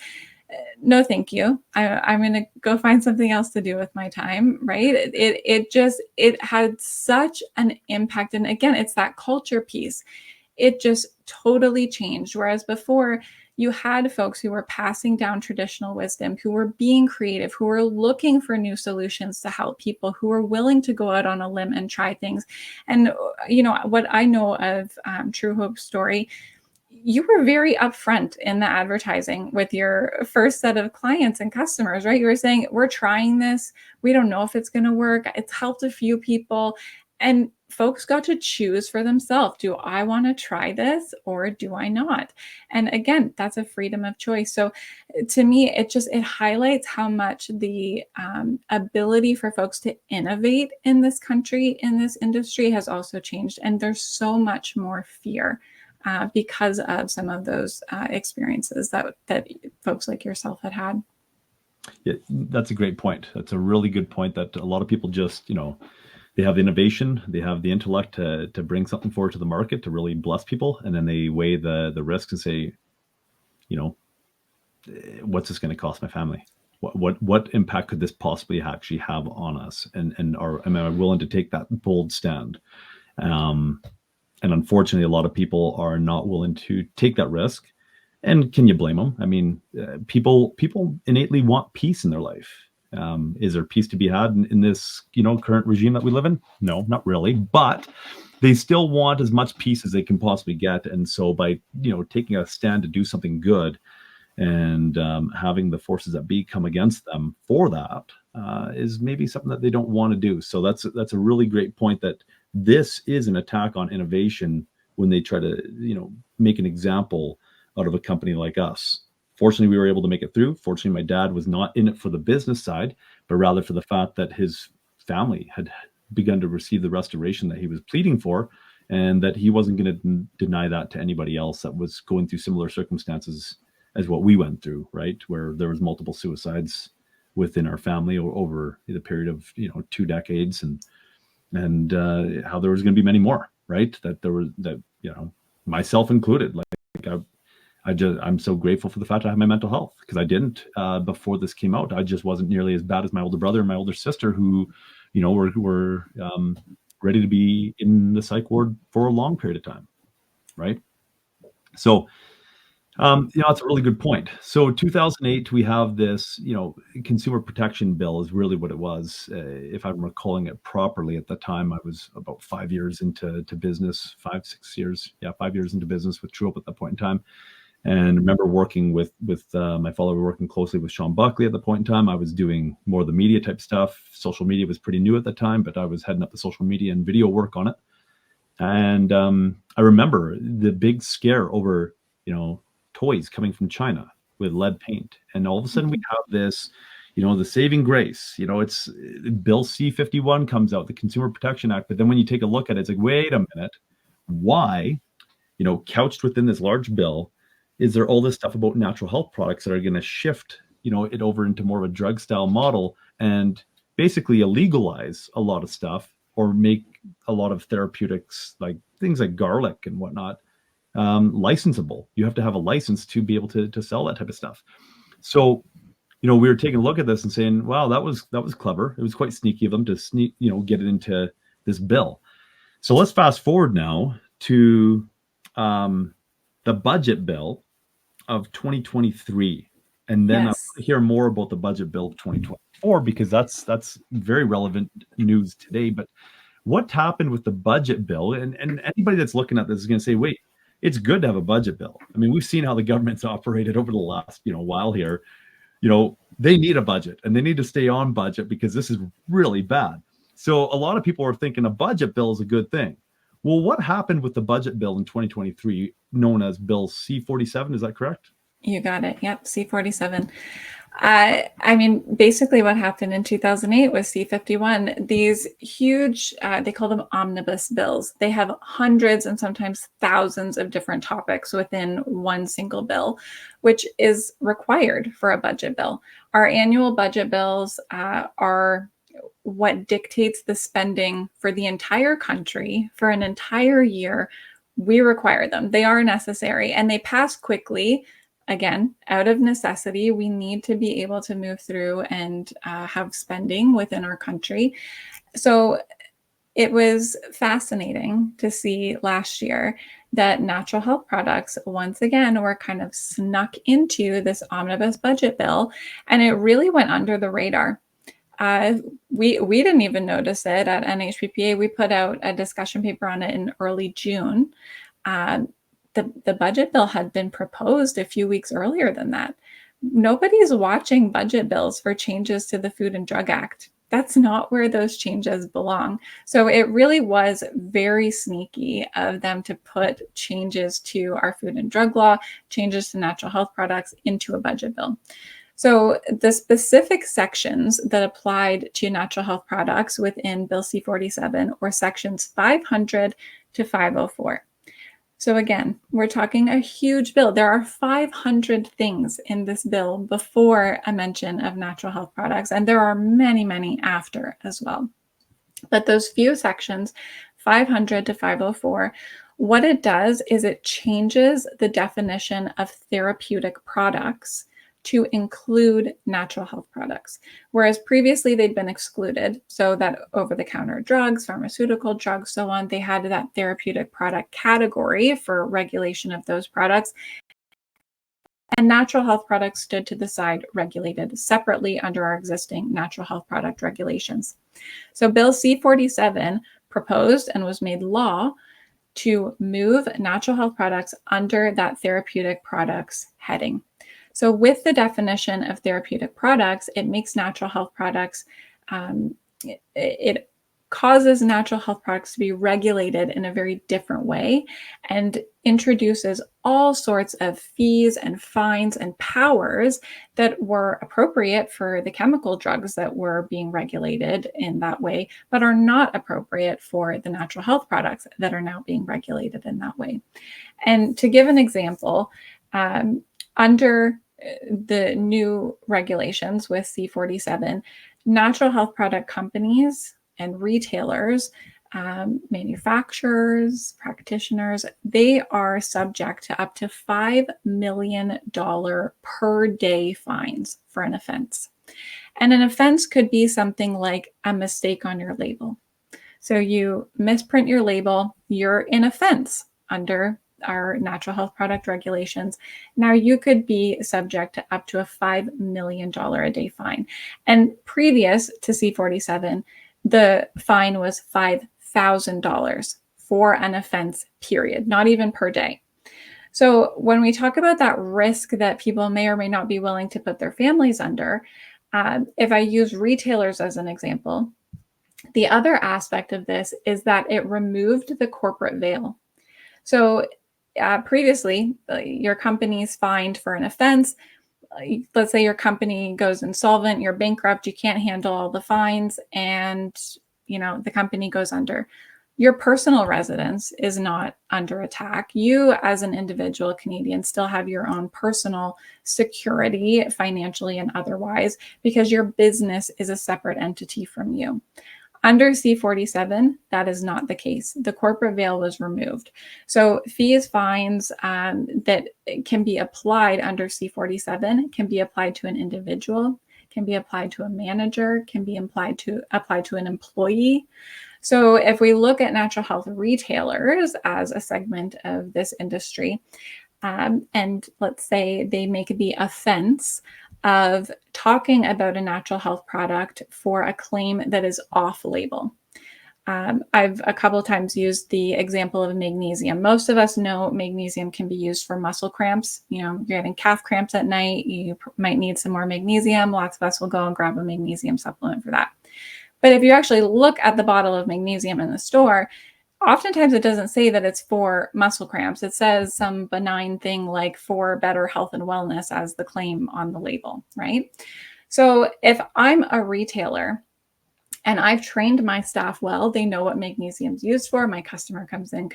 No, thank you. I'm going to go find something else to do with my time, right? It had such an impact. And again, it's that culture piece. It just totally changed. Whereas before, you had folks who were passing down traditional wisdom, who were being creative, who were looking for new solutions to help people, who were willing to go out on a limb and try things. And, what I know of Truehope's story, you were very upfront in the advertising with your first set of clients and customers, right? You were saying, we're trying this. We don't know if it's going to work. It's helped a few people. And folks got to choose for themselves. Do I want to try this or do I not? And again, that's a freedom of choice. So to me, it highlights how much the ability for folks to innovate in this country, in this industry has also changed. And there's so much more fear because of some of those experiences that folks like yourself had. Yeah, that's a great point. That's a really good point, that a lot of people just, they have the innovation, they have the intellect to bring something forward to the market to really bless people, and then they weigh the risks and say, what's this going to cost my family? What impact could this possibly actually have on us? And am I willing to take that bold stand? And unfortunately, a lot of people are not willing to take that risk. And can you blame them? I mean, people innately want peace in their life. Is there peace to be had in this, current regime that we live in? No, not really. But they still want as much peace as they can possibly get. And so by, taking a stand to do something good, and having the forces that be come against them for that, is maybe something that they don't want to do. So that's a really great point, that this is an attack on innovation when they try to, make an example out of a company like us. Fortunately, we were able to make it through. Fortunately, my dad was not in it for the business side, but rather for the fact that his family had begun to receive the restoration that he was pleading for, and that he wasn't going to deny that to anybody else that was going through similar circumstances as what we went through, right? Where there was multiple suicides within our family over the period of 2 decades, and how there was going to be many more, right? Myself included. I'm so grateful for the fact I have my mental health, because I didn't before this came out. I just wasn't nearly as bad as my older brother and my older sister, who, were ready to be in the psych ward for a long period of time, right? So, that's a really good point. So 2008, we have this, consumer protection bill is really what it was. If I'm recalling it properly, at the time, I was about 5 years into business, 5, 6 years. Yeah, 5 years into business with Truehope at that point in time. And I remember working with my father, working closely with Sean Buckley at the point in time. I was doing more of the media type stuff. Social media was pretty new at the time, but I was heading up the social media and video work on it. And I remember the big scare over, toys coming from China with lead paint. And all of a sudden we have this, the saving grace, it's Bill C-51 comes out, the Consumer Protection Act. But then when you take a look at it, it's like, wait a minute, why, couched within this large bill, is there all this stuff about natural health products that are going to shift, it over into more of a drug style model, and basically illegalize a lot of stuff, or make a lot of therapeutics, like things like garlic and whatnot, licensable. You have to have a license to be able to sell that type of stuff. So, we were taking a look at this and saying, wow, that was clever. It was quite sneaky of them to get it into this bill. So let's fast forward now to the budget bill of 2023. And then Yes. I'll hear more about the budget bill of 2024, because that's very relevant news today. But what happened with the budget bill? And anybody that's looking at this is going to say, wait, it's good to have a budget bill. I mean, we've seen how the government's operated over the last, while here. they need a budget, and they need to stay on budget because this is really bad. So a lot of people are thinking a budget bill is a good thing. Well, what happened with the budget bill in 2023, known as Bill C-47? Is that correct? You got it. Yep, C-47. I mean, basically what happened in 2008 was C-51. These huge, they call them omnibus bills. They have hundreds and sometimes thousands of different topics within one single bill, which is required for a budget bill. Our annual budget bills are what dictates the spending for the entire country for an entire year. We require them. They are necessary, and they pass quickly. Again, out of necessity, we need to be able to move through and have spending within our country. So it was fascinating to see last year that natural health products, once again, were kind of snuck into this omnibus budget bill, and it really went under the radar. We didn't even notice it at NHPPA. We put out a discussion paper on it in early June. The budget bill had been proposed a few weeks earlier than that. Nobody's watching budget bills for changes to the Food and Drug Act. That's not where those changes belong. So it really was very sneaky of them to put changes to our food and drug law, changes to natural health products into a budget bill. So the specific sections that applied to natural health products within Bill C-47 were sections 500 to 504. So again, we're talking a huge bill. There are 500 things in this bill before a mention of natural health products, and there are many, many after as well. But those few sections, 500 to 504, what it does is it changes the definition of therapeutic products to include natural health products, whereas previously they'd been excluded. So that over-the-counter drugs, pharmaceutical drugs, so on, they had that therapeutic product category for regulation of those products. And natural health products stood to the side, regulated separately under our existing natural health product regulations. So Bill C-47 proposed and was made law to move natural health products under that therapeutic products heading. So with the definition of therapeutic products, it makes natural health products, it causes natural health products to be regulated in a very different way and introduces all sorts of fees and fines and powers that were appropriate for the chemical drugs that were being regulated in that way, but are not appropriate for the natural health products that are now being regulated in that way. And to give an example, under the new regulations with C-47, natural health product companies and retailers, manufacturers, practitioners, they are subject to up to $5 million per day fines for an offense. And an offense could be something like a mistake on your label. So you misprint your label, you're in offense under our natural health product regulations. Now you could be subject to up to a $5 million a day fine. And previous to C-47, the fine was $5,000 for an offense, period, not even per day. So when we talk about that risk that people may or may not be willing to put their families under, if I use retailers as an example, the other aspect of this is that it removed the corporate veil. So previously, your company's fined for an offense. Let's say your company goes insolvent, you're bankrupt, you can't handle all the fines, and the company goes under. Your personal residence is not under attack. You, as an individual Canadian, still have your own personal security, financially and otherwise, because your business is a separate entity from you. Under C-47, that is not the case. The corporate veil was removed. So fees, fines that can be applied under C-47 can be applied to an individual, can be applied to a manager, can be applied to an employee. So if we look at natural health retailers as a segment of this industry, and let's say they make the offense of talking about a natural health product for a claim that is off-label. I've a couple of times used the example of magnesium. Most of us know magnesium can be used for muscle cramps. You're getting calf cramps at night. You might need some more magnesium. Lots of us will go and grab a magnesium supplement for that. But if you actually look at the bottle of magnesium in the store, oftentimes it doesn't say that it's for muscle cramps. It says some benign thing like for better health and wellness as the claim on the label, right? So if I'm a retailer and I've trained my staff well, they know what magnesium is used for. My customer comes in,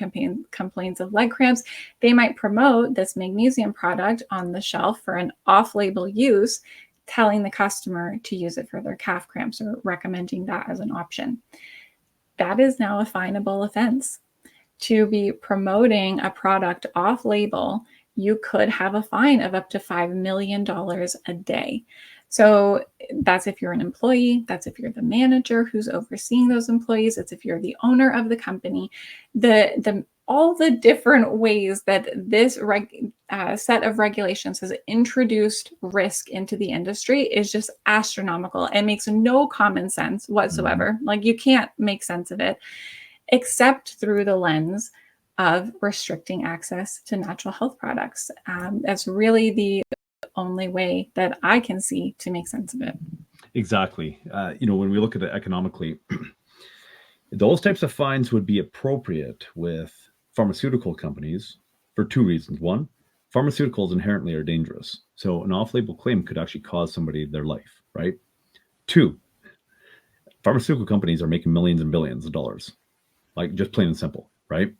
complains of leg cramps. They might promote this magnesium product on the shelf for an off-label use, telling the customer to use it for their calf cramps or recommending that as an option. That is now a finable offense. To be promoting a product off-label, you could have a fine of up to $5 million a day. So that's if you're an employee, that's if you're the manager who's overseeing those employees, it's if you're the owner of the company. All the different ways that this set of regulations has introduced risk into the industry is just astronomical. It makes no common sense whatsoever. Like, you can't make sense of it except through the lens of restricting access to natural health products. That's really the only way that I can see to make sense of it. Exactly. When we look at it economically, those types of fines would be appropriate with pharmaceutical companies for two reasons. One, pharmaceuticals inherently are dangerous. So an off-label claim could actually cause somebody their life, right? Two, pharmaceutical companies are making millions and billions of dollars, like just plain and simple, right?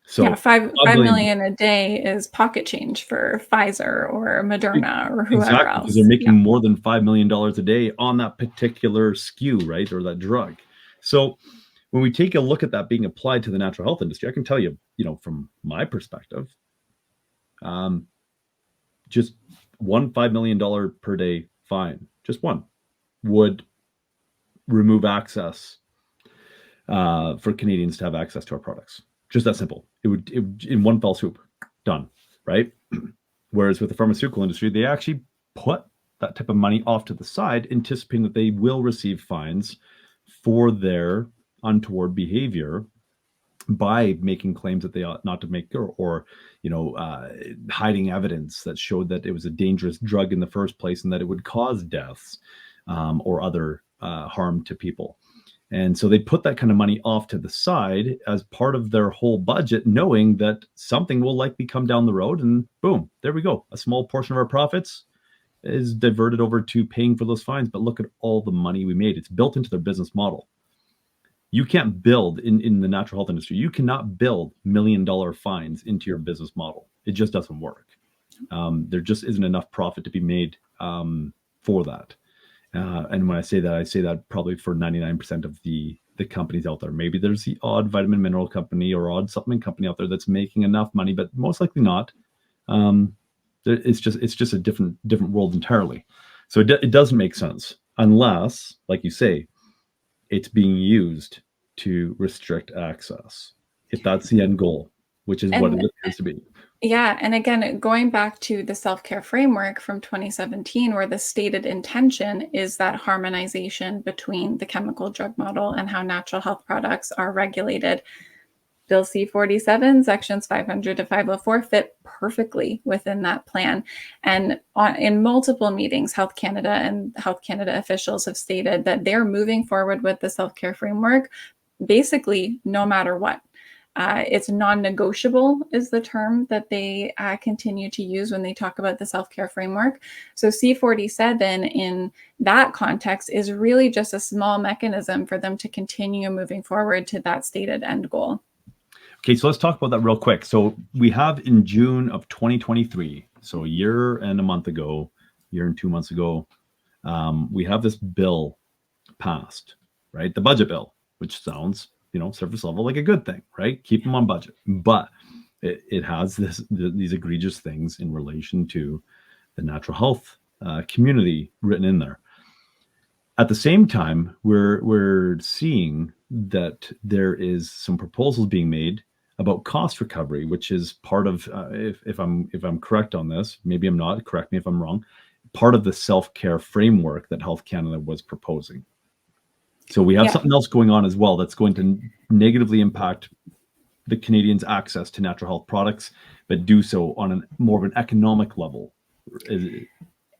So yeah, $5 million a day is pocket change for Pfizer or Moderna or whoever else. Because they're making more than $5 million a day on that particular SKU, right? Or that drug. So when we take a look at that being applied to the natural health industry, I can tell you, from my perspective, just one $5 million per day fine, just one, would remove access for Canadians to have access to our products. Just that simple. It would in one fell swoop, done, right? Whereas with the pharmaceutical industry, they actually put that type of money off to the side, anticipating that they will receive fines for their untoward behavior by making claims that they ought not to make, or hiding evidence that showed that it was a dangerous drug in the first place and that it would cause deaths or other harm to people. And so they put that kind of money off to the side as part of their whole budget, knowing that something will likely come down the road, and boom, there we go. A small portion of our profits is diverted over to paying for those fines. But look at all the money we made. It's built into their business model. You can't build in the natural health industry. You cannot build $1 million fines into your business model. It just doesn't work. There just isn't enough profit to be made for that. And when I say that probably for 99% of the companies out there. Maybe there's the odd vitamin mineral company or odd supplement company out there that's making enough money, but most likely not. It's just a different world entirely. So it doesn't make sense unless, like you say, it's being used to restrict access. If that's the end goal, which is what it appears to be. Yeah. And again, going back to the self-care framework from 2017, where the stated intention is that harmonization between the chemical drug model and how natural health products are regulated. Bill C-47, sections 500 to 504 fit perfectly within that plan. And in multiple meetings, Health Canada and Health Canada officials have stated that they're moving forward with the self-care framework, basically no matter what. It's non-negotiable is the term that they continue to use when they talk about the self-care framework. So C-47 in that context is really just a small mechanism for them to continue moving forward to that stated end goal. Okay, so let's talk about that real quick. So we have in June of 2023, so a year and 2 months ago, we have this bill passed, right? The budget bill, which sounds surface level like a good thing, right? Keep them on budget. But it has these egregious things in relation to the natural health community written in there. At the same time, we're seeing that there is some proposals being made about cost recovery, which is part of, if I'm correct on this, maybe I'm not, correct me if I'm wrong, part of the self-care framework that Health Canada was proposing. So we have Yeah. something else going on as well that's going to negatively impact the Canadians' access to natural health products, but do so on more of an economic level.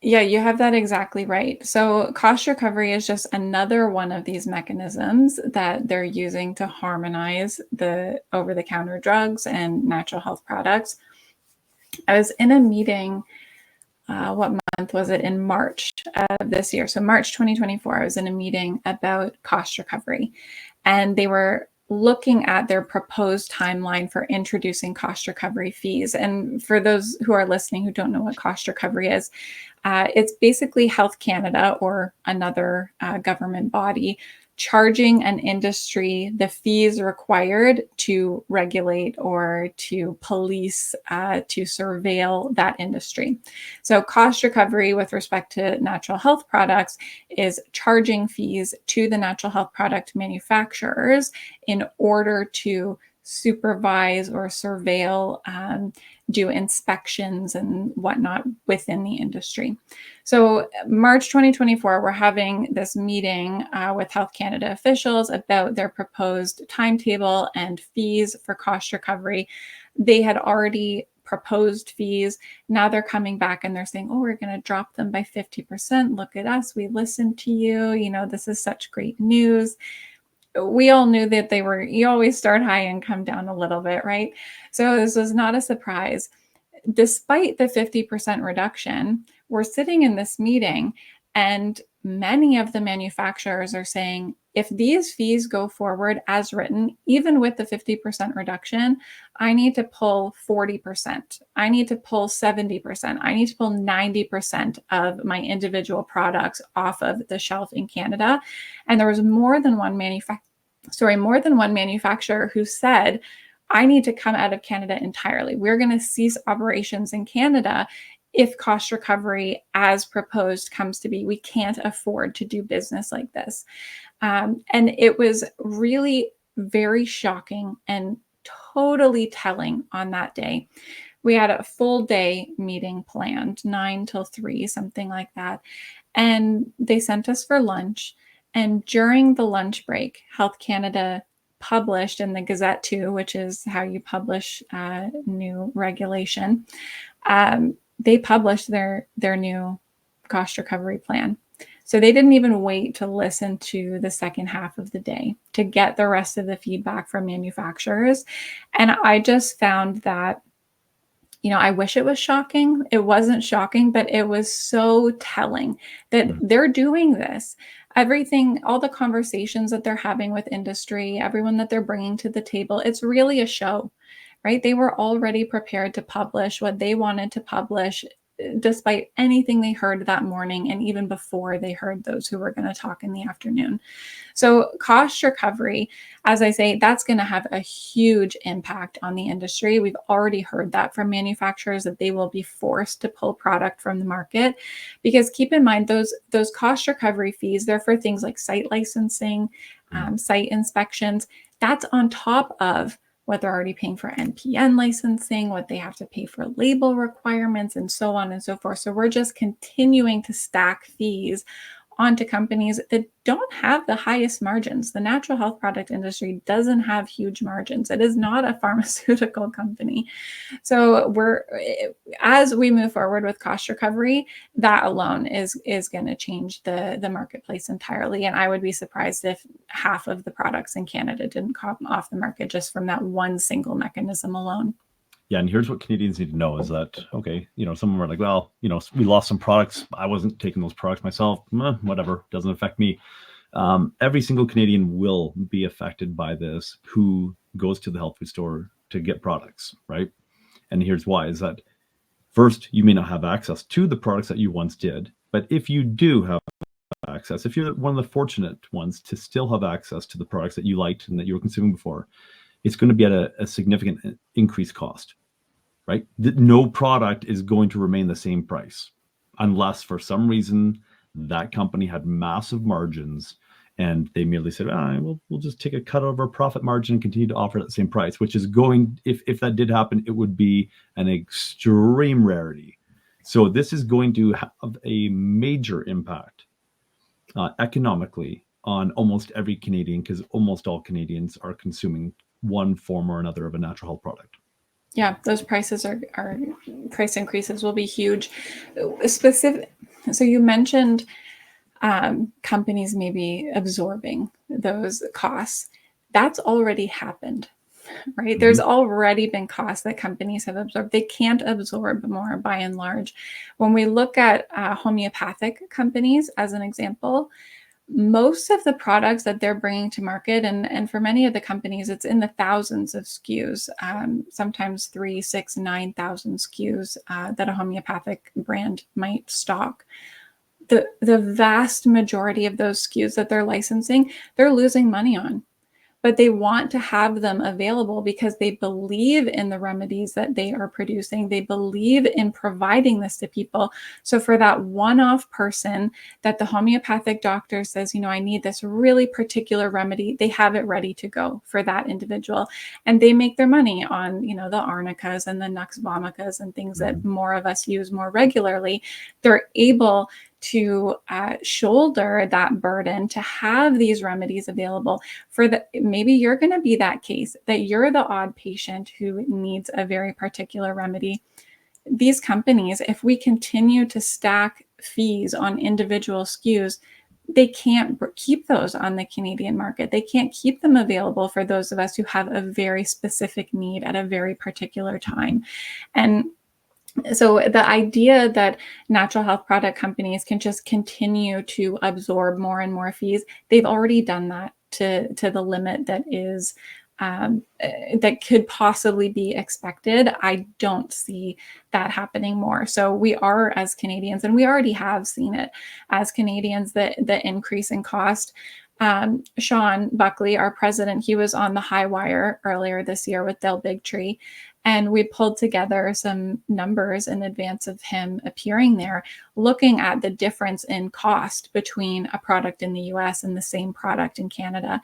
Yeah, you have that exactly right. So cost recovery is just another one of these mechanisms that they're using to harmonize the over-the-counter drugs and natural health products. I was in a meeting, what month was it? In March of this year. So March 2024, I was in a meeting about cost recovery, and they were looking at their proposed timeline for introducing cost recovery fees. And for those who are listening who don't know what cost recovery is, it's basically Health Canada or another government body charging an industry the fees required to regulate or to police, to surveil that industry. So cost recovery with respect to natural health products is charging fees to the natural health product manufacturers in order to supervise or surveil, do inspections and whatnot within the industry. So March 2024, we're having this meeting with Health Canada officials about their proposed timetable and fees for cost recovery. They had already proposed fees. Now they're coming back and they're saying, oh, we're going to drop them by 50%. Look at us. We listened to you. You know, this is such great news. We all knew that you always start high and come down a little bit, right? So this was not a surprise. Despite the 50% reduction, we're sitting in this meeting and many of the manufacturers are saying, if these fees go forward as written, even with the 50% reduction, I need to pull 40%. I need to pull 70%. I need to pull 90% of my individual products off of the shelf in Canada. And there was more than one manufacturer who said, I need to come out of Canada entirely. We're going to cease operations in Canada if cost recovery as proposed comes to be. We can't afford to do business like this. And it was really very shocking and totally telling on that day. We had a full day meeting planned, 9 till 3, something like that. And they sent us for lunch. And during the lunch break, Health Canada published in the Gazette 2, which is how you publish new regulation. They published their new cost recovery plan. So they didn't even wait to listen to the second half of the day to get the rest of the feedback from manufacturers. And I just found that, you know, I wish it was shocking. It wasn't shocking, but it was so telling that they're doing this. Everything, all the conversations that they're having with industry, everyone that they're bringing to the table, it's really a show, right? They were already prepared to publish what they wanted to publish, despite anything they heard that morning and even before they heard those who were going to talk in the afternoon. So cost recovery, as I say, that's going to have a huge impact on the industry. We've already heard that from manufacturers that they will be forced to pull product from the market, because keep in mind those cost recovery fees, they're for things like site licensing, site inspections. That's on top of what they're already paying for NPN licensing, what they have to pay for label requirements, and so on and so forth. So we're just continuing to stack fees onto companies that don't have the highest margins. The natural health product industry doesn't have huge margins. It is not a pharmaceutical company. So as we move forward with cost recovery, that alone is going to change the marketplace entirely. And I would be surprised if half of the products in Canada didn't come off the market just from that one single mechanism alone. Yeah, and here's what Canadians need to know is that, okay, you know, some of them are like, well, you know, we lost some products. I wasn't taking those products myself. Whatever, doesn't affect me. Every single Canadian will be affected by this who goes to the health food store to get products, right? And here's why, is that first, you may not have access to the products that you once did, but if you do have access, if you're one of the fortunate ones to still have access to the products that you liked and that you were consuming before, it's going to be at a significant increased cost, right? No product is going to remain the same price unless for some reason that company had massive margins and they merely said, we'll just take a cut of our profit margin and continue to offer at the same price, which is going, if that did happen, it would be an extreme rarity. So this is going to have a major impact economically on almost every Canadian, because almost all Canadians are consuming one form or another of a natural health product. Yeah, those prices are price increases will be huge. Specific. So you mentioned companies maybe absorbing those costs. That's already happened, right? Mhm. There's already been costs that companies have absorbed. They can't absorb more by and large. When we look at homeopathic companies as an example, most of the products that they're bringing to market, and for many of the companies, it's in the thousands of SKUs, sometimes 3, 6, 9,000 SKUs that a homeopathic brand might stock. The vast majority of those SKUs that they're licensing, they're losing money on. But they want to have them available because they believe in the remedies that they are producing. They believe in providing this to people. So for that one-off person that the homeopathic doctor says, I need this really particular remedy, they have it ready to go for that individual. And they make their money on, the arnicas and the nux vomica's and things that more of us use more regularly. They're able to shoulder that burden to have these remedies available maybe you're going to be that case that you're the odd patient who needs a very particular remedy. These companies, if we continue to stack fees on individual SKUs, they can't keep those on the Canadian market. They can't keep them available for those of us who have a very specific need at a very particular time. And so the idea that natural health product companies can just continue to absorb more and more fees, they've already done that to the limit that is that could possibly be expected. I don't see that happening more. So we are, as Canadians, and we already have seen it as Canadians, the increase in cost. Sean Buckley, our president, he was on the high wire earlier this year with Del Bigtree, and we pulled together some numbers in advance of him appearing there, looking at the difference in cost between a product in the US and the same product in Canada.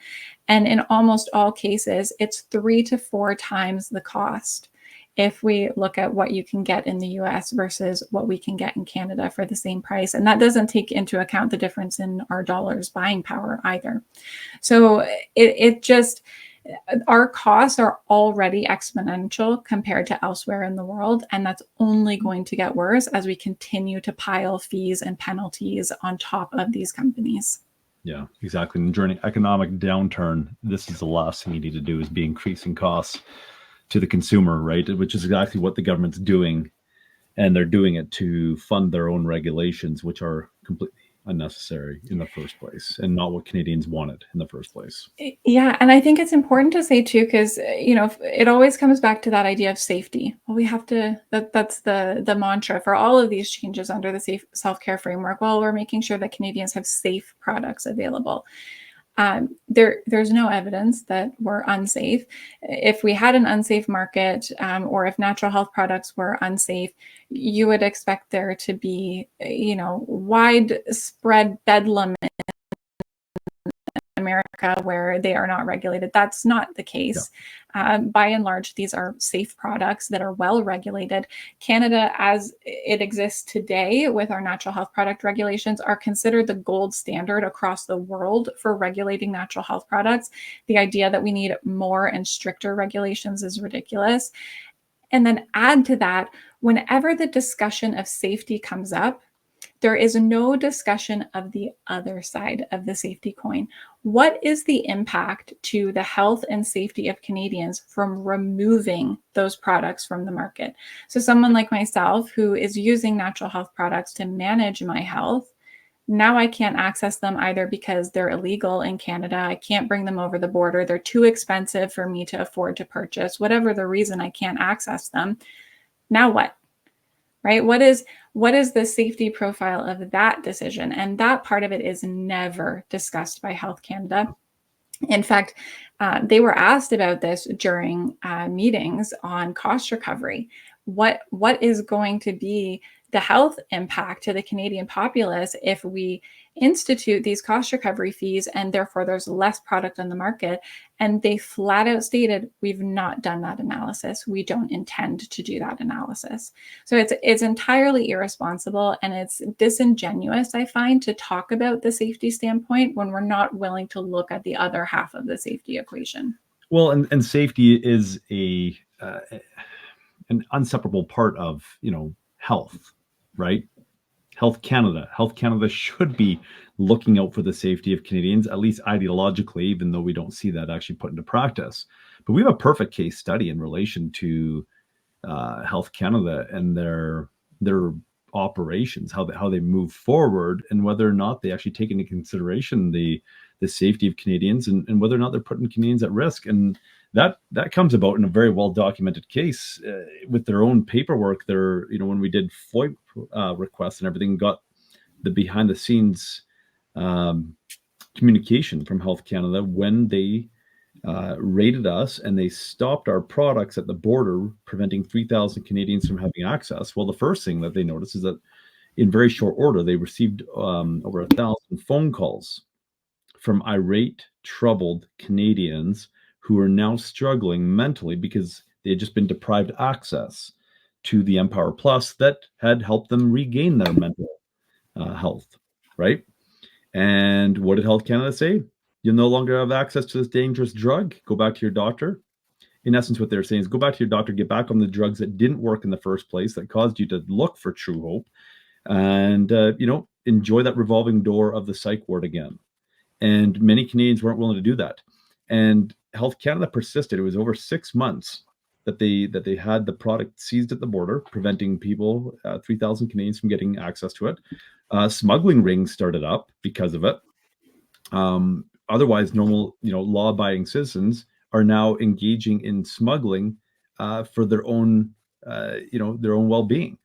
And in almost all cases, it's 3 to 4 times the cost if we look at what you can get in the US versus what we can get in Canada for the same price. And that doesn't take into account the difference in our dollars buying power either. So it just, our costs are already exponential compared to elsewhere in the world. And that's only going to get worse as we continue to pile fees and penalties on top of these companies. Yeah, exactly. And during an economic downturn, this is the last thing you need to do, is be increasing costs to the consumer, right? Which is exactly what the government's doing. And they're doing it to fund their own regulations, which are completely unnecessary in the first place and not what Canadians wanted in the first place. Yeah. And I think it's important to say too, because, it always comes back to that idea of safety. Well, we have to, that's the mantra for all of these changes under the safe self-care framework. Well, we're making sure that Canadians have safe products available. There's no evidence that we're unsafe. If we had an unsafe market, or if natural health products were unsafe, you would expect there to be, widespread bedlam in America where they are not regulated. That's not the case. Yeah. By and large, these are safe products that are well regulated. Canada, as it exists today with our natural health product regulations, are considered the gold standard across the world for regulating natural health products. The idea that we need more and stricter regulations is ridiculous. And then add to that, whenever the discussion of safety comes up, there is no discussion of the other side of the safety coin. What is the impact to the health and safety of Canadians from removing those products from the market? So someone like myself who is using natural health products to manage my health, now I can't access them either because they're illegal in Canada. I can't bring them over the border. They're too expensive for me to afford to purchase. Whatever the reason, I can't access them. Now what? Right? What is the safety profile of that decision? And that part of it is never discussed by Health Canada. In fact, they were asked about this during meetings on cost recovery. What is going to be the health impact to the Canadian populace if we institute these cost recovery fees and therefore there's less product on the market. And they flat out stated, we've not done that analysis. We don't intend to do that analysis. So it's entirely irresponsible, and it's disingenuous, I find, to talk about the safety standpoint when we're not willing to look at the other half of the safety equation. Well, and safety is an inseparable part of, health, right? Health Canada should be looking out for the safety of Canadians, at least ideologically, even though we don't see that actually put into practice. But we have a perfect case study in relation to Health Canada and their operations, how they move forward, and whether or not they actually take into consideration the safety of Canadians and whether or not they're putting Canadians at risk. And that comes about in a very well documented case with their own paperwork. They're, when we did FOIP requests and everything, got the behind the scenes communication from Health Canada when they raided us and they stopped our products at the border, preventing 3,000 Canadians from having access. Well, the first thing that they noticed is that in very short order, they received over 1,000 phone calls from irate, troubled Canadians who are now struggling mentally because they had just been deprived access to the Empower Plus that had helped them regain their mental health, right? And what did Health Canada say? You'll no longer have access to this dangerous drug. Go back to your doctor. In essence, what they're saying is go back to your doctor, get back on the drugs that didn't work in the first place, that caused you to look for Truehope, and enjoy that revolving door of the psych ward again. And many Canadians weren't willing to do that. And Health Canada persisted. It was over 6 months that they had the product seized at the border, preventing people, 3,000 Canadians, from getting access to it. Smuggling rings started up because of it. Otherwise, normal, law-abiding citizens are now engaging in smuggling for their own, their own well-being.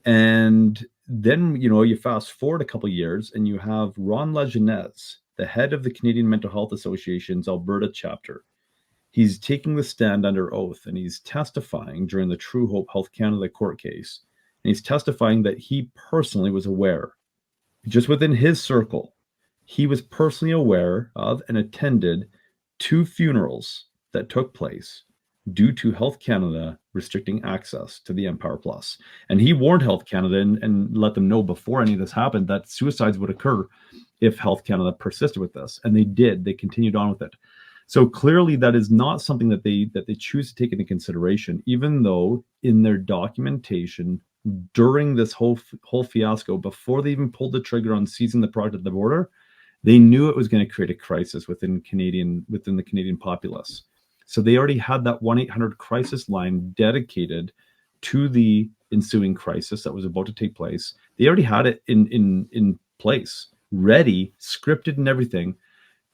And then, you fast forward a couple of years, and you have Ron Lejeunesse, the head of the Canadian Mental Health Association's Alberta chapter. He's taking the stand under oath, and he's testifying during the Truehope Health Canada court case. And he's testifying that he personally was aware, just within his circle, he was personally aware of and attended 2 funerals that took place due to Health Canada restricting access to the Empower Plus. And he warned Health Canada and let them know before any of this happened that suicides would occur if Health Canada persisted with this. And they did. They continued on with it. So clearly that is not something that they choose to take into consideration, even though in their documentation during this whole fiasco, before they even pulled the trigger on seizing the product at the border, they knew it was going to create a crisis within the Canadian populace. So they already had that 1-800 crisis line dedicated to the ensuing crisis that was about to take place. They already had it in place, ready, scripted and everything,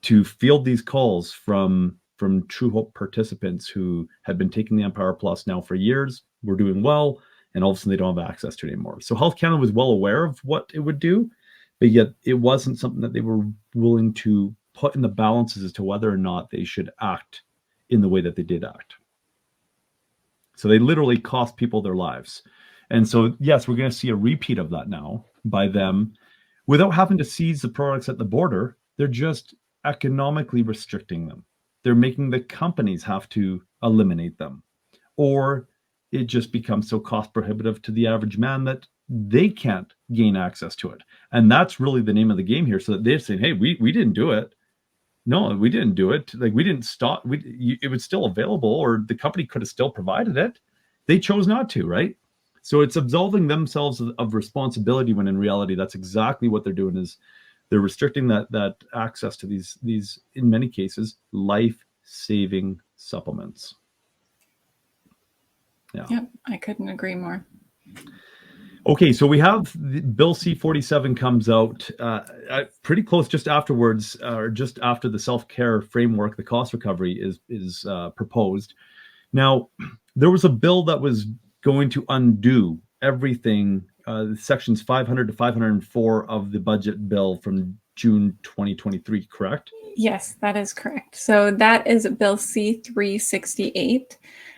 to field these calls from Truehope participants who had been taking the Empower Plus now for years, were doing well, and all of a sudden they don't have access to it anymore. So Health Canada was well aware of what it would do, but yet it wasn't something that they were willing to put in the balances as to whether or not they should act in the way that they did act. So they literally cost people their lives. And so, yes, we're going to see a repeat of that now by them. Without having to seize the products at the border, they're just economically restricting them. They're making the companies have to eliminate them. Or it just becomes so cost prohibitive to the average man that they can't gain access to it. And that's really the name of the game here. So that they're saying, hey, we didn't do it. No, we didn't do it. Like, we didn't stop. It was still available, or the company could have still provided it. They chose not to, right? So it's absolving themselves of responsibility, when in reality, that's exactly what they're doing, is they're restricting that access to these, in many cases, life-saving supplements. Yeah. Yep, I couldn't agree more. Okay, so we have Bill C-47 comes out pretty close just afterwards, or just after the self-care framework, the cost recovery is proposed. Now, there was a bill that was going to undo everything, sections 500 to 504 of the budget bill from June 2023, correct? Yes, that is correct. So that is Bill C-368.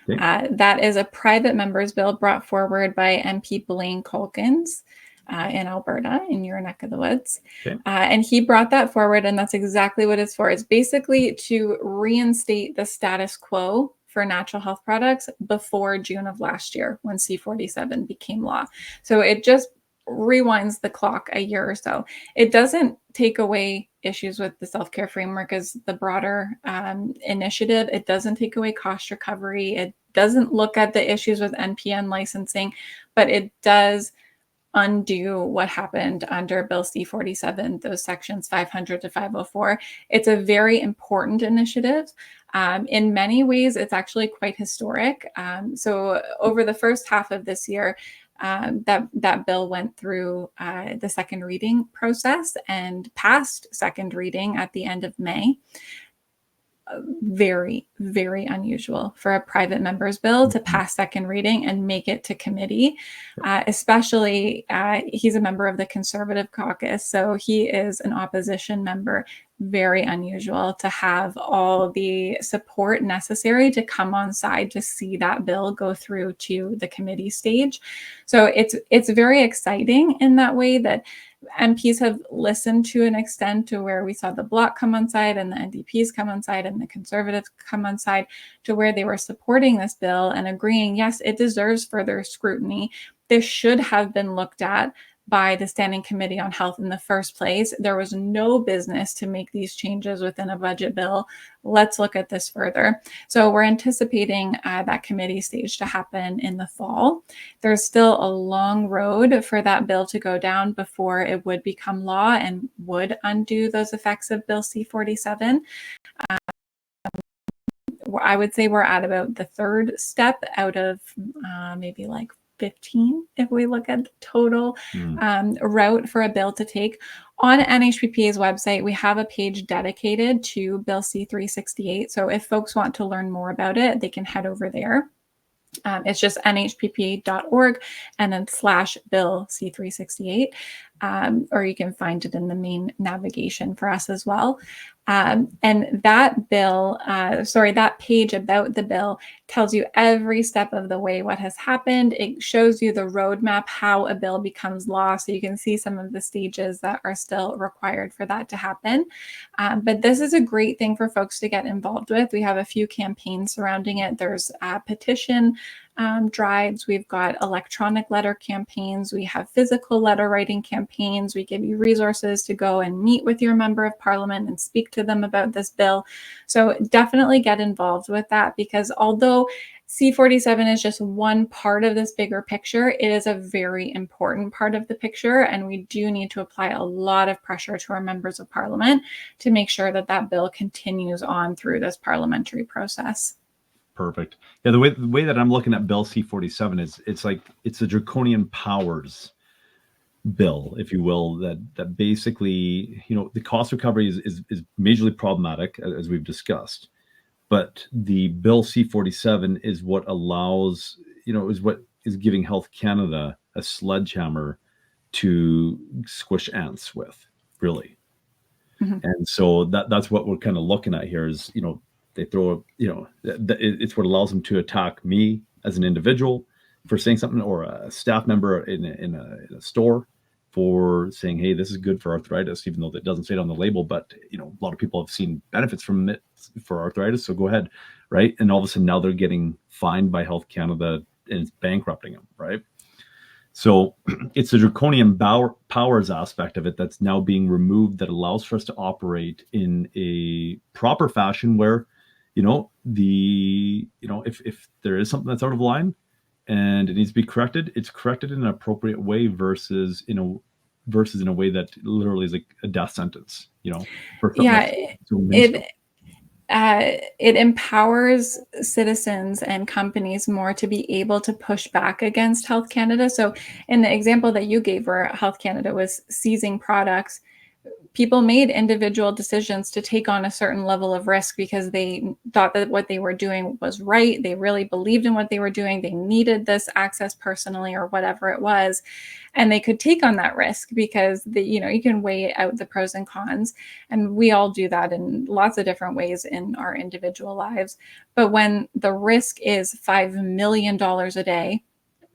Okay. That is a private member's bill brought forward by MP Blaine Colkins in Alberta, in your neck of the woods. Okay. And he brought that forward, and that's exactly what it's for. It's basically to reinstate the status quo for natural health products before June of last year, when C47 became law. So it just rewinds the clock a year or so. It doesn't take away issues with the self-care framework as the broader initiative. It doesn't take away cost recovery. It doesn't look at the issues with NPN licensing, but it does undo what happened under Bill C47, those sections 500 to 504. It's a very important initiative. In many ways, it's actually quite historic. So over the first half of this year, that bill went through the second reading process and passed second reading at the end of May. Very, very unusual for a private member's bill to pass second reading and make it to committee, especially he's a member of the Conservative caucus, so he is an opposition member. Very unusual to have all the support necessary to come on side to see that bill go through to the committee stage. So it's very exciting in that way that MPs have listened to an extent to where we saw the Bloc come on side and the NDPs come on side and the Conservatives come on side, to where they were supporting this bill and agreeing, yes, it deserves further scrutiny. This should have been looked at by the Standing Committee on Health in the first place. There was no business to make these changes within a budget bill. Let's look at this further. So we're anticipating that committee stage to happen in the fall. There's still a long road for that bill to go down before it would become law and would undo those effects of Bill C47. I would say we're at about the third step out of maybe like 15 if we look at the total route for a bill to take. On NHPPA's website, we have a page dedicated to Bill C368. So if folks want to learn more about it, they can head over there. It's just nhppa.org and then /Bill C368, or you can find it in the main navigation for us as well. And that bill, that page about the bill tells you every step of the way what has happened. It shows you the roadmap, how a bill becomes law. So you can see some of the stages that are still required for that to happen. But this is a great thing for folks to get involved with. We have a few campaigns surrounding it. There's a petition drives. We've got electronic letter campaigns. We have physical letter writing campaigns. We give you resources to go and meet with your member of parliament and speak to them about this bill. So definitely get involved with that, because although C47 is just one part of this bigger picture, it is a very important part of the picture, and we do need to apply a lot of pressure to our members of parliament to make sure that that bill continues on through this parliamentary process. Perfect. Yeah, the way that I'm looking at Bill C47 is it's a draconian powers bill, if you will, that basically, the cost recovery is majorly problematic, as we've discussed. But the Bill C47 is what allows, is what is giving Health Canada a sledgehammer to squish ants with, really. Mm-hmm. And so that's what we're kind of looking at here is, they throw, it's what allows them to attack me as an individual for saying something, or a staff member in a store for saying, hey, this is good for arthritis, even though that doesn't say it on the label. But, a lot of people have seen benefits from it for arthritis. So go ahead. Right. And all of a sudden now they're getting fined by Health Canada and it's bankrupting them. Right. So it's the draconian powers aspect of it that's now being removed that allows for us to operate in a proper fashion where, if there is something that's out of line and it needs to be corrected, it's corrected in an appropriate way versus in a way that literally is like a death sentence, It empowers citizens and companies more to be able to push back against Health Canada. So in the example that you gave where Health Canada was seizing products, people made individual decisions to take on a certain level of risk because they thought that what they were doing was right. They really believed in what they were doing. They needed this access personally or whatever it was. And they could take on that risk because you can weigh out the pros and cons. And we all do that in lots of different ways in our individual lives. But when the risk is $5 million a day,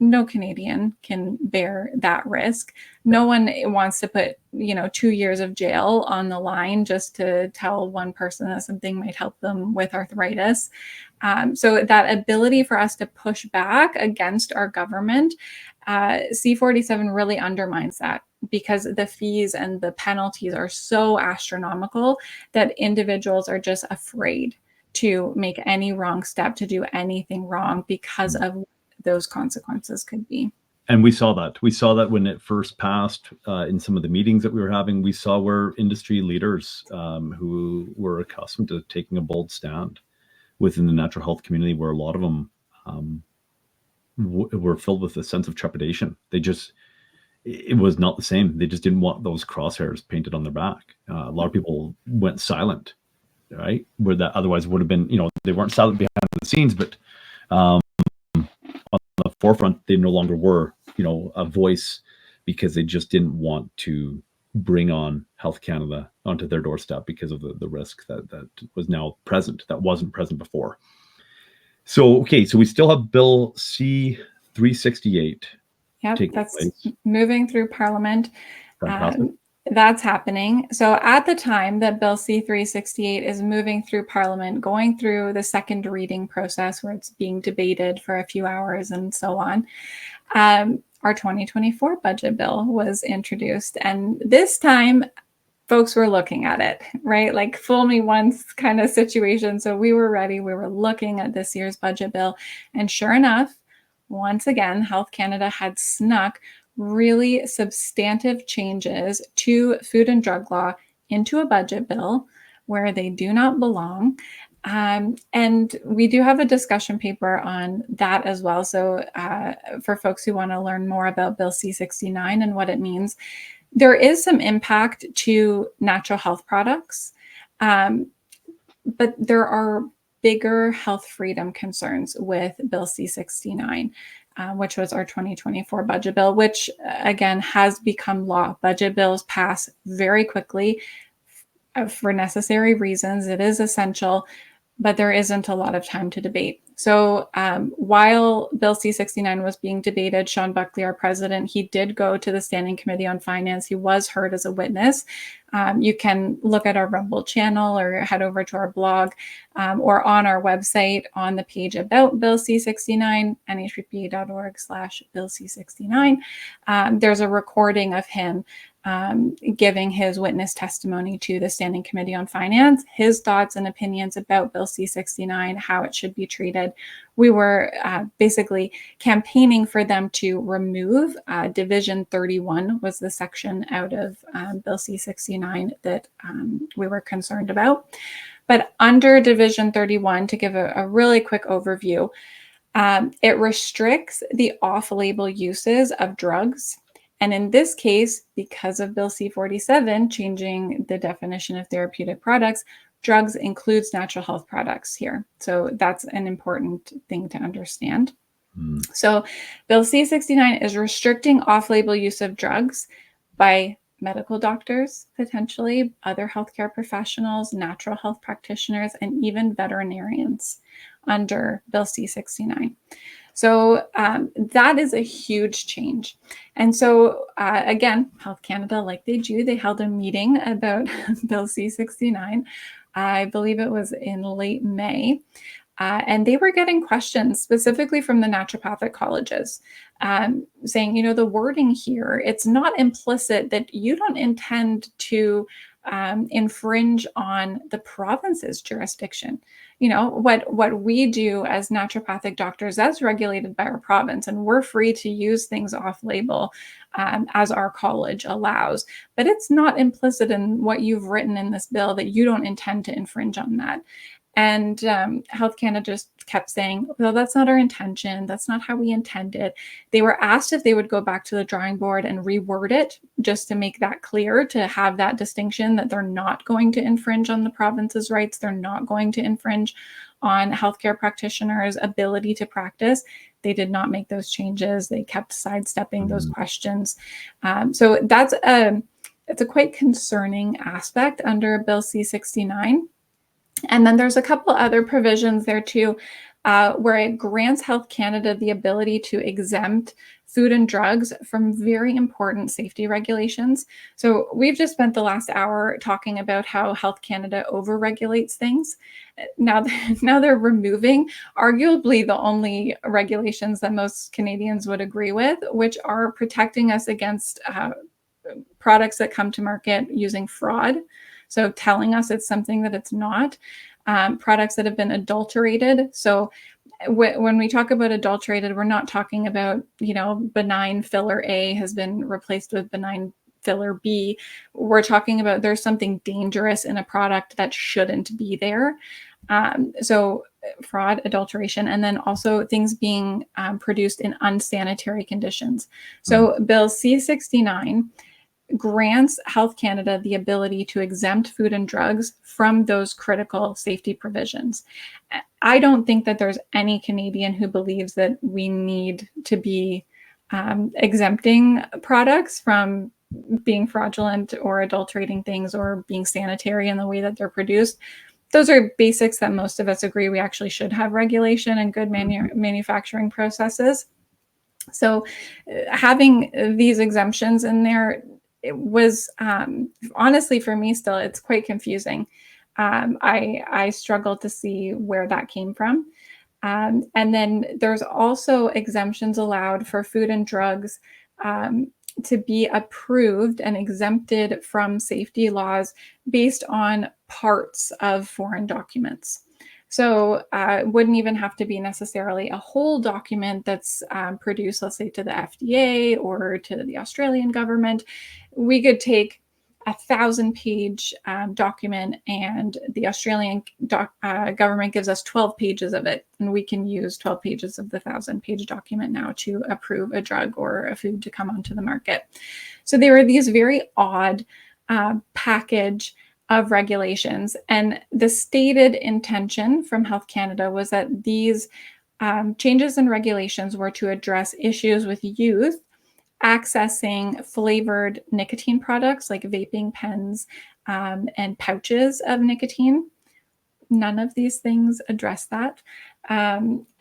no Canadian can bear that risk. No one wants to put, 2 years of jail on the line just to tell one person that something might help them with arthritis. So that ability for us to push back against our government, C47 really undermines that, because the fees and the penalties are so astronomical that individuals are just afraid to make any wrong step, to do anything wrong, because of those consequences could be. And we saw that when it first passed in some of the meetings that we were having. We saw where industry leaders who were accustomed to taking a bold stand within the natural health community, where a lot of them were filled with a sense of trepidation. It was not the same. They just didn't want those crosshairs painted on their back. A lot of people went silent, right? Where that otherwise would have been, they weren't silent behind the scenes, but on the forefront, they no longer were, a voice, because they just didn't want to bring on Health Canada onto their doorstep because of the risk that was now present, that wasn't present before. So we still have Bill C-368. Yep, that's moving through Parliament. Fantastic. That's happening. So at the time that Bill C-368 is moving through Parliament, going through the second reading process where it's being debated for a few hours and so on, our 2024 budget bill was introduced. And this time, folks were looking at it, right? Like fool me once kind of situation. So we were ready. We were looking at this year's budget bill. And sure enough, once again, Health Canada had snuck really substantive changes to food and drug law into a budget bill where they do not belong. And we do have a discussion paper on that as well. So for folks who want to learn more about Bill C-69 and what it means, there is some impact to natural health products, but there are bigger health freedom concerns with Bill C-69, which was our 2024 budget bill, which again has become law. Budget bills pass very quickly for necessary reasons. It is essential, but there isn't a lot of time to debate. So while Bill C-69 was being debated, Sean Buckley, our president, he did go to the Standing Committee on Finance. He was heard as a witness. You can look at our Rumble channel or head over to our blog or on our website on the page about Bill C-69, nhppa.org/Bill C-69. There's a recording of him giving his witness testimony to the Standing Committee on Finance, his thoughts and opinions about Bill C-69, how it should be treated. We were basically campaigning for them to remove Division 31 was the section out of Bill C-69 that we were concerned about. But under Division 31, to give a really quick overview, it restricts the off-label uses of drugs. And in this case, because of Bill C-47 changing the definition of therapeutic products, drugs includes natural health products here. So that's an important thing to understand. So Bill C-69 is restricting off-label use of drugs by medical doctors, potentially other healthcare professionals, natural health practitioners, and even veterinarians under Bill C-69. So that is a huge change. And so again, Health Canada, like they do, they held a meeting about Bill C-69. I believe it was in late May. And they were getting questions specifically from the naturopathic colleges saying, the wording here, it's not implicit that you don't intend to infringe on the province's jurisdiction. What we do as naturopathic doctors, that's regulated by our province, and we're free to use things off-label as our college allows. But it's not implicit in what you've written in this bill that you don't intend to infringe on that. And Health Canada just kept saying, well, that's not our intention. That's not how we intended. They were asked if they would go back to the drawing board and reword it just to make that clear, to have that distinction that they're not going to infringe on the province's rights. They're not going to infringe on healthcare practitioners' ability to practice. They did not make those changes. They kept sidestepping those questions. So that's a quite concerning aspect under Bill C-69. And then there's a couple other provisions there too, where it grants Health Canada the ability to exempt food and drugs from very important safety regulations. So we've just spent the last hour talking about how Health Canada overregulates things. Now they're removing arguably the only regulations that most Canadians would agree with, which are protecting us against products that come to market using fraud. So telling us it's something that it's not. Products that have been adulterated. So when we talk about adulterated, we're not talking about, benign filler A has been replaced with benign filler B. We're talking about there's something dangerous in a product that shouldn't be there. So fraud, adulteration, and then also things being produced in unsanitary conditions. So Bill C-69 grants Health Canada the ability to exempt food and drugs from those critical safety provisions. I don't think that there's any Canadian who believes that we need to be exempting products from being fraudulent or adulterating things or being sanitary in the way that they're produced. Those are basics that most of us agree we actually should have regulation and good manufacturing processes. So having these exemptions in there, it was honestly for me still, it's quite confusing. I struggle to see where that came from. And then there's also exemptions allowed for food and drugs to be approved and exempted from safety laws based on parts of foreign documents. So it wouldn't even have to be necessarily a whole document that's produced, let's say, to the FDA or to the Australian government. We could take a 1,000-page document, and the Australian government gives us 12 pages of it, and we can use 12 pages of the 1,000-page document now to approve a drug or a food to come onto the market. So there were these very odd package of regulations, and the stated intention from Health Canada was that these changes in regulations were to address issues with youth accessing flavored nicotine products like vaping pens and pouches of nicotine. None of these things address that.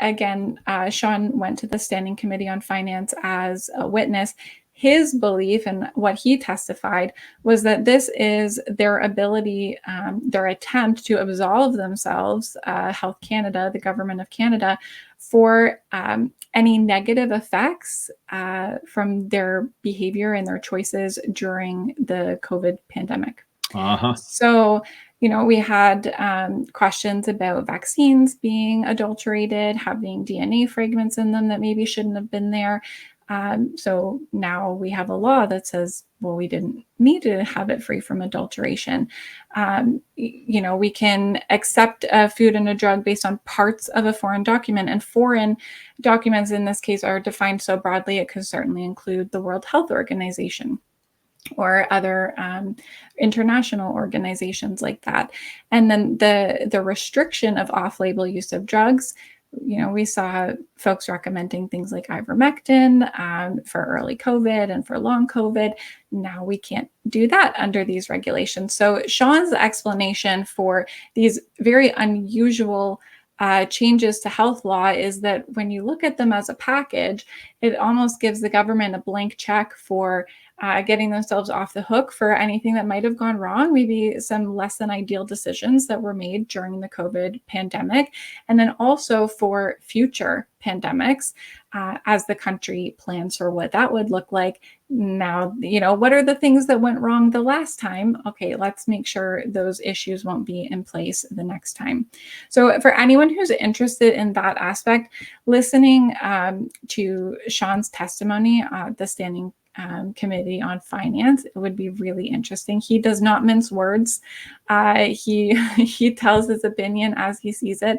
Again, Sean went to the Standing Committee on Finance as a witness. His belief and what he testified was that this is their ability, their attempt to absolve themselves, Health Canada, the government of Canada, for any negative effects from their behavior and their choices during the COVID pandemic. So, we had questions about vaccines being adulterated, having DNA fragments in them that maybe shouldn't have been there. So now we have a law that says, well, we didn't need to have it free from adulteration. We can accept a food and a drug based on parts of a foreign document, and foreign documents in this case are defined so broadly, it could certainly include the World Health Organization or other international organizations like that. And then the restriction of off-label use of drugs, we saw folks recommending things like ivermectin for early COVID and for long COVID. Now we can't do that under these regulations. So Sean's explanation for these very unusual changes to health law is that when you look at them as a package, it almost gives the government a blank check for getting themselves off the hook for anything that might have gone wrong, maybe some less than ideal decisions that were made during the COVID pandemic, and then also for future pandemics as the country plans for what that would look like. Now, what are the things that went wrong the last time? Okay, let's make sure those issues won't be in place the next time. So for anyone who's interested in that aspect, listening to Sean's testimony, the Standing Committee on Finance. It would be really interesting. He does not mince words. He tells his opinion as he sees it,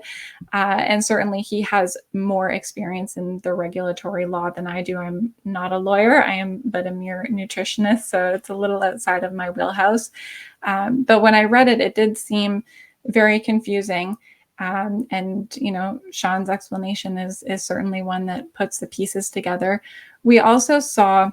and certainly he has more experience in the regulatory law than I do. I'm not a lawyer. I am but a mere nutritionist, so it's a little outside of my wheelhouse. But when I read it, it did seem very confusing. And Sean's explanation is certainly one that puts the pieces together. We also saw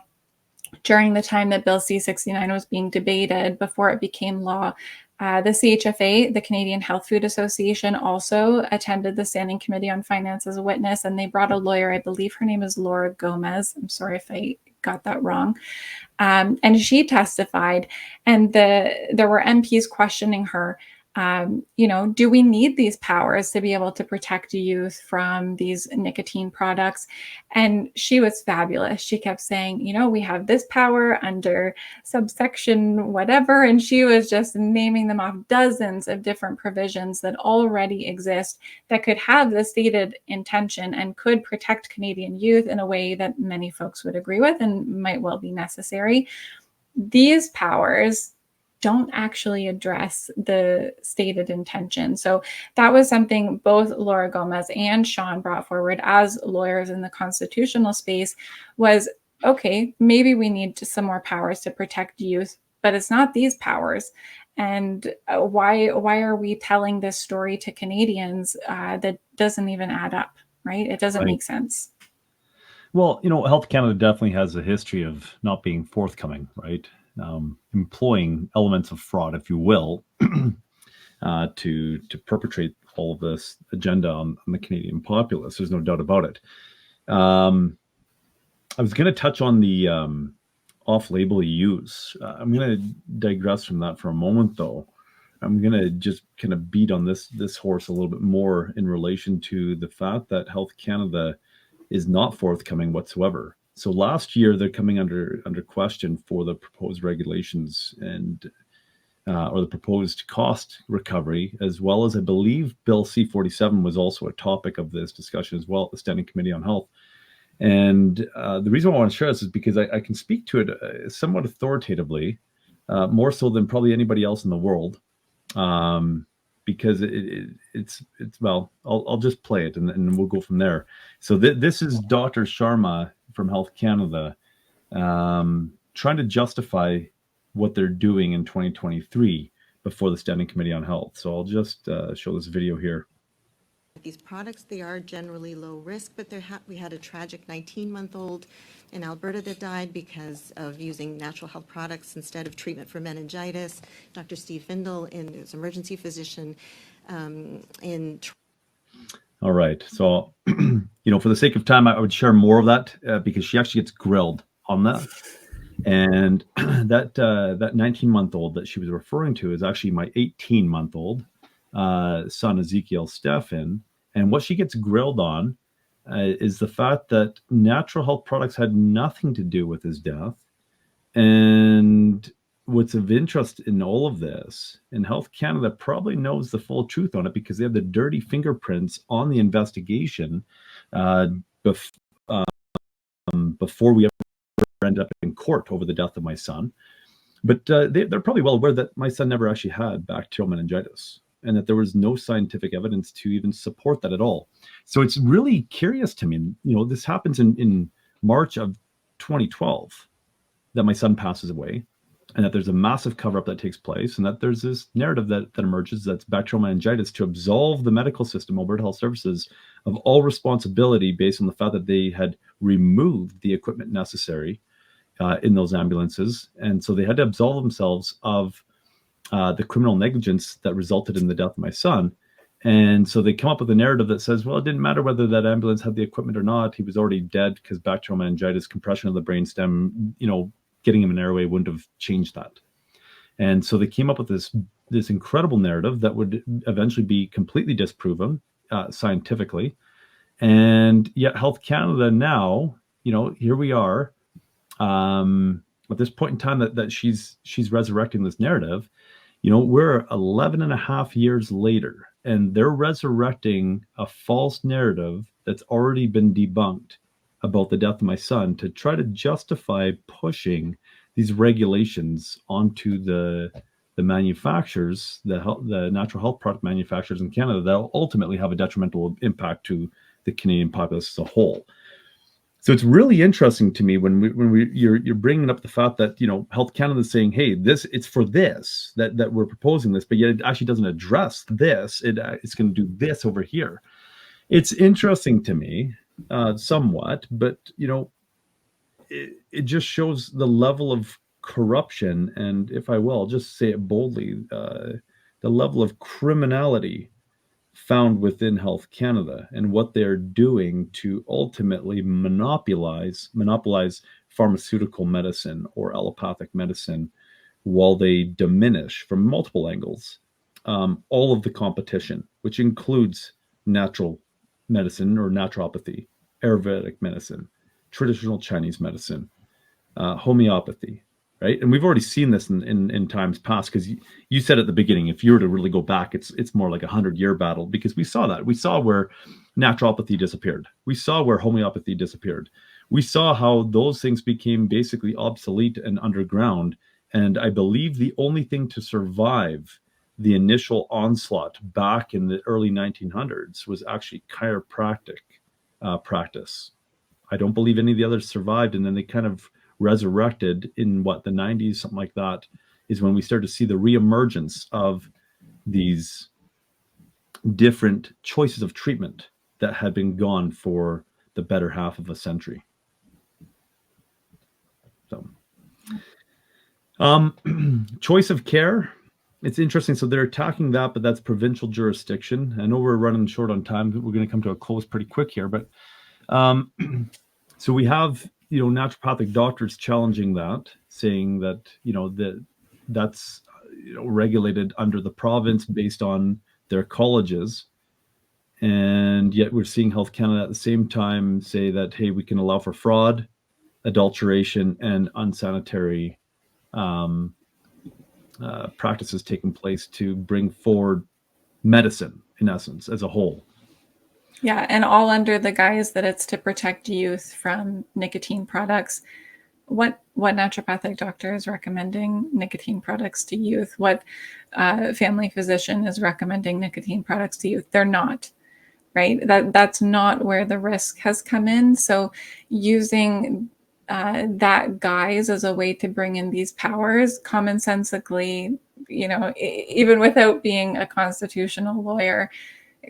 during the time that Bill C-69 was being debated before it became law, the CHFA, the Canadian Health Food Association, also attended the Standing Committee on Finance as a witness, and they brought a lawyer. I believe her name is Laura Gomez. I'm sorry if I got that wrong. And she testified, and there were MPs questioning her. Do we need these powers to be able to protect youth from these nicotine products? And she was fabulous. She kept saying, we have this power under subsection whatever. And she was just naming them off, dozens of different provisions that already exist that could have the stated intention and could protect Canadian youth in a way that many folks would agree with and might well be necessary. These powers don't actually address the stated intention. So that was something both Laura Gomez and Sean brought forward as lawyers in the constitutional space was, okay, maybe we need some more powers to protect youth, but it's not these powers. And why are we telling this story to Canadians that doesn't even add up, right? It doesn't make sense. Well, Health Canada definitely has a history of not being forthcoming, right? Employing elements of fraud, if you will, to perpetrate all of this agenda on the Canadian populace. There's no doubt about it. I was going to touch on the off-label use. I'm going to digress from that for a moment, though. I'm going to just kind of beat on this horse a little bit more in relation to the fact that Health Canada is not forthcoming whatsoever. So last year, they're coming under question for the proposed regulations and or the proposed cost recovery, as well as I believe Bill C-47 was also a topic of this discussion as well at the Standing Committee on Health. And the reason I want to share this is because I can speak to it somewhat authoritatively, more so than probably anybody else in the world, because it's well, I'll just play it and we'll go from there. So this is Dr. Sharma from Health Canada trying to justify what they're doing in 2023 before the Standing Committee on Health. So I'll just show this video here. These products, they are generally low risk, but we had a tragic 19-month-old in Alberta that died because of using natural health products instead of treatment for meningitis. Dr. Steve Findle, his emergency physician in... All right. So, for the sake of time, I would share more of that because she actually gets grilled on that. And that 19-month-old that she was referring to is actually my 18-month-old son, Ezekiel Stephan. And what she gets grilled on is the fact that natural health products had nothing to do with his death. And what's of interest in all of this, and Health Canada probably knows the full truth on it because they have the dirty fingerprints on the investigation before we ever end up in court over the death of my son. But they're probably well aware that my son never actually had bacterial meningitis and that there was no scientific evidence to even support that at all. So it's really curious to me, this happens in March of 2012 that my son passes away, and that there's a massive cover-up that takes place, and that there's this narrative that emerges that's bacterial meningitis to absolve the medical system, Alberta Health Services, of all responsibility based on the fact that they had removed the equipment necessary in those ambulances. And so they had to absolve themselves of the criminal negligence that resulted in the death of my son. And so they come up with a narrative that says, well, it didn't matter whether that ambulance had the equipment or not. He was already dead because bacterial meningitis, compression of the brainstem, getting him an airway wouldn't have changed that. And so they came up with this incredible narrative that would eventually be completely disproven scientifically. And yet Health Canada now, here we are at this point in time that she's resurrecting this narrative. We're 11 and a half years later, and they're resurrecting a false narrative that's already been debunked about the death of my son to try to justify pushing these regulations onto the manufacturers, the natural health product manufacturers in Canada, that will ultimately have a detrimental impact to the Canadian populace as a whole. So it's really interesting to me when you're bringing up the fact that, you know, Health Canada is saying, hey, it's for this that we're proposing this, but yet it actually doesn't address this. It's going to do this over here. It's interesting to me, somewhat, but you know, it just shows the level of corruption, and if I will, I'll just say it boldly, the level of criminality found within Health Canada and what they're doing to ultimately monopolize pharmaceutical medicine or allopathic medicine, while they diminish from multiple angles all of the competition, which includes natural medicine or naturopathy, Ayurvedic medicine, traditional Chinese medicine, homeopathy, right? And we've already seen this in times past, because you said at the beginning, if you were to really go back, it's more like 100-year battle, because we saw that. We saw where naturopathy disappeared. We saw where homeopathy disappeared. We saw how those things became basically obsolete and underground. And I believe the only thing to survive the initial onslaught back in the early 1900s was actually chiropractic practice. I don't believe any of the others survived, and then they kind of resurrected in the 90s, something like that, is when we started to see the reemergence of these different choices of treatment that had been gone for the better half of a century. So, choice of care, it's interesting. So they're attacking that, but that's provincial jurisdiction. I know we're running short on time, but we're going to come to a close pretty quick here. But so we have, you know, naturopathic doctors challenging that, saying that, you know, that's you know, regulated under the province based on their colleges. And yet we're seeing Health Canada at the same time say that, hey, we can allow for fraud, adulteration, and unsanitary practices taking place to bring forward medicine, in essence, as a whole. Yeah, and all under the guise that it's to protect youth from nicotine products. What naturopathic doctor is recommending nicotine products to youth? What family physician is recommending nicotine products to youth? They're not, right? That's not where the risk has come in. So using that guise as a way to bring in these powers, commonsensically, you know, even without being a constitutional lawyer,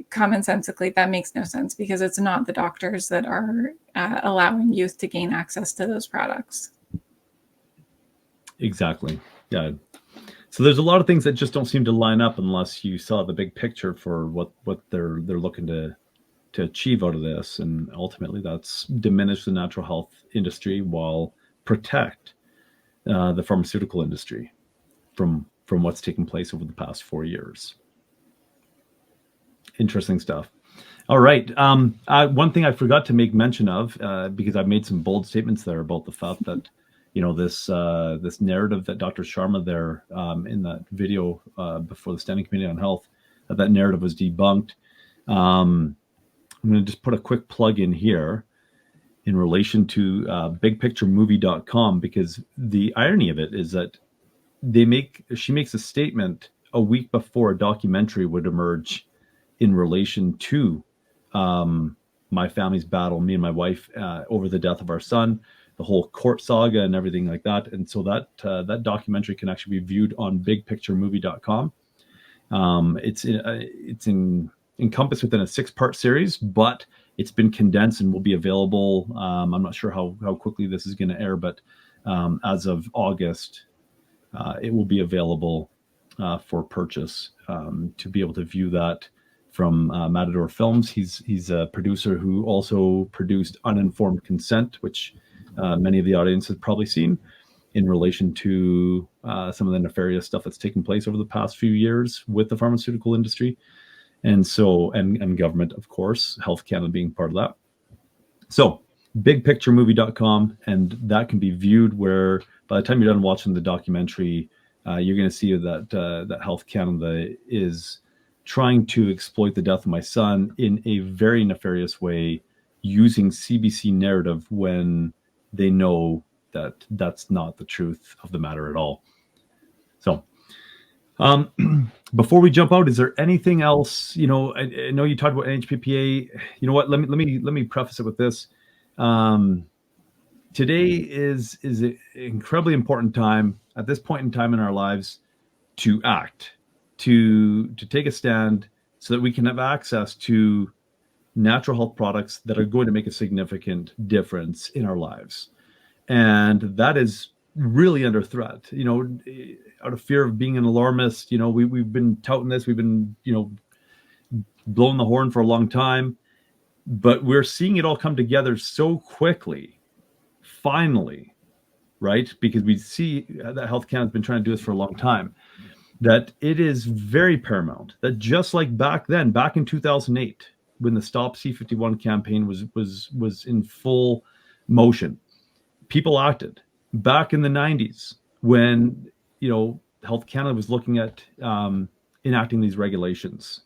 commonsensically, that makes no sense, because it's not the doctors that are allowing youth to gain access to those products. Exactly. Yeah. So there's a lot of things that just don't seem to line up unless you saw the big picture for what they're looking to achieve out of this, and ultimately that's diminish the natural health industry while protect the pharmaceutical industry from what's taken place over the past 4 years. Interesting stuff. All right. One thing I forgot to make mention of, because I've made some bold statements there about the fact that, you know, this narrative that Dr. Sharma there in that video before the Standing Committee on Health, that narrative was debunked. I'm going to just put a quick plug in here in relation to bigpicturemovie.com, because the irony of it is that she makes a statement a week before a documentary would emerge in relation to my family's battle, me and my wife, over the death of our son, the whole court saga and everything like that. And so that documentary can actually be viewed on bigpicturemovie.com. It's encompassed within a 6-part series, but it's been condensed and will be available. I'm not sure how quickly this is going to air, but as of August, it will be available for purchase, to be able to view that from Matador Films. He's a producer who also produced Uninformed Consent, which many of the audience has probably seen, in relation to some of the nefarious stuff that's taken place over the past few years with the pharmaceutical industry. And so, and government, of course, Health Canada being part of that. So bigpicturemovie.com, and that can be viewed where by the time you're done watching the documentary, you're going to see that Health Canada is trying to exploit the death of my son in a very nefarious way using CBC narrative when they know that that's not the truth of the matter at all. So before we jump out, is there anything else? I know you talked about NHPPA. You know what? Let me preface it with this. Today is an incredibly important time at this point in time in our lives to act, to take a stand, so that we can have access to natural health products that are going to make a significant difference in our lives. And that is really under threat, out of fear of being an alarmist. We've been touting this, we've been, blowing the horn for a long time, but we're seeing it all come together so quickly, finally, right? Because we see that Health Canada has been trying to do this for a long time, that it is very paramount that just like back in 2008, when the Stop C51 campaign was in full motion, people acted. Back in the 90s, when Health Canada was looking at enacting these regulations,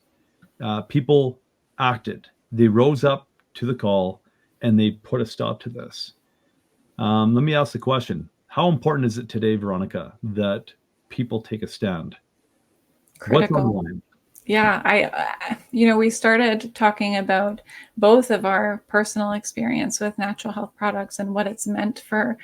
people acted. They rose up to the call and they put a stop to this. Let me ask the question: how important is it today, Veronica, that people take a stand? Critical. What's on the line? Yeah, we started talking about both of our personal experience with natural health products and what it's meant for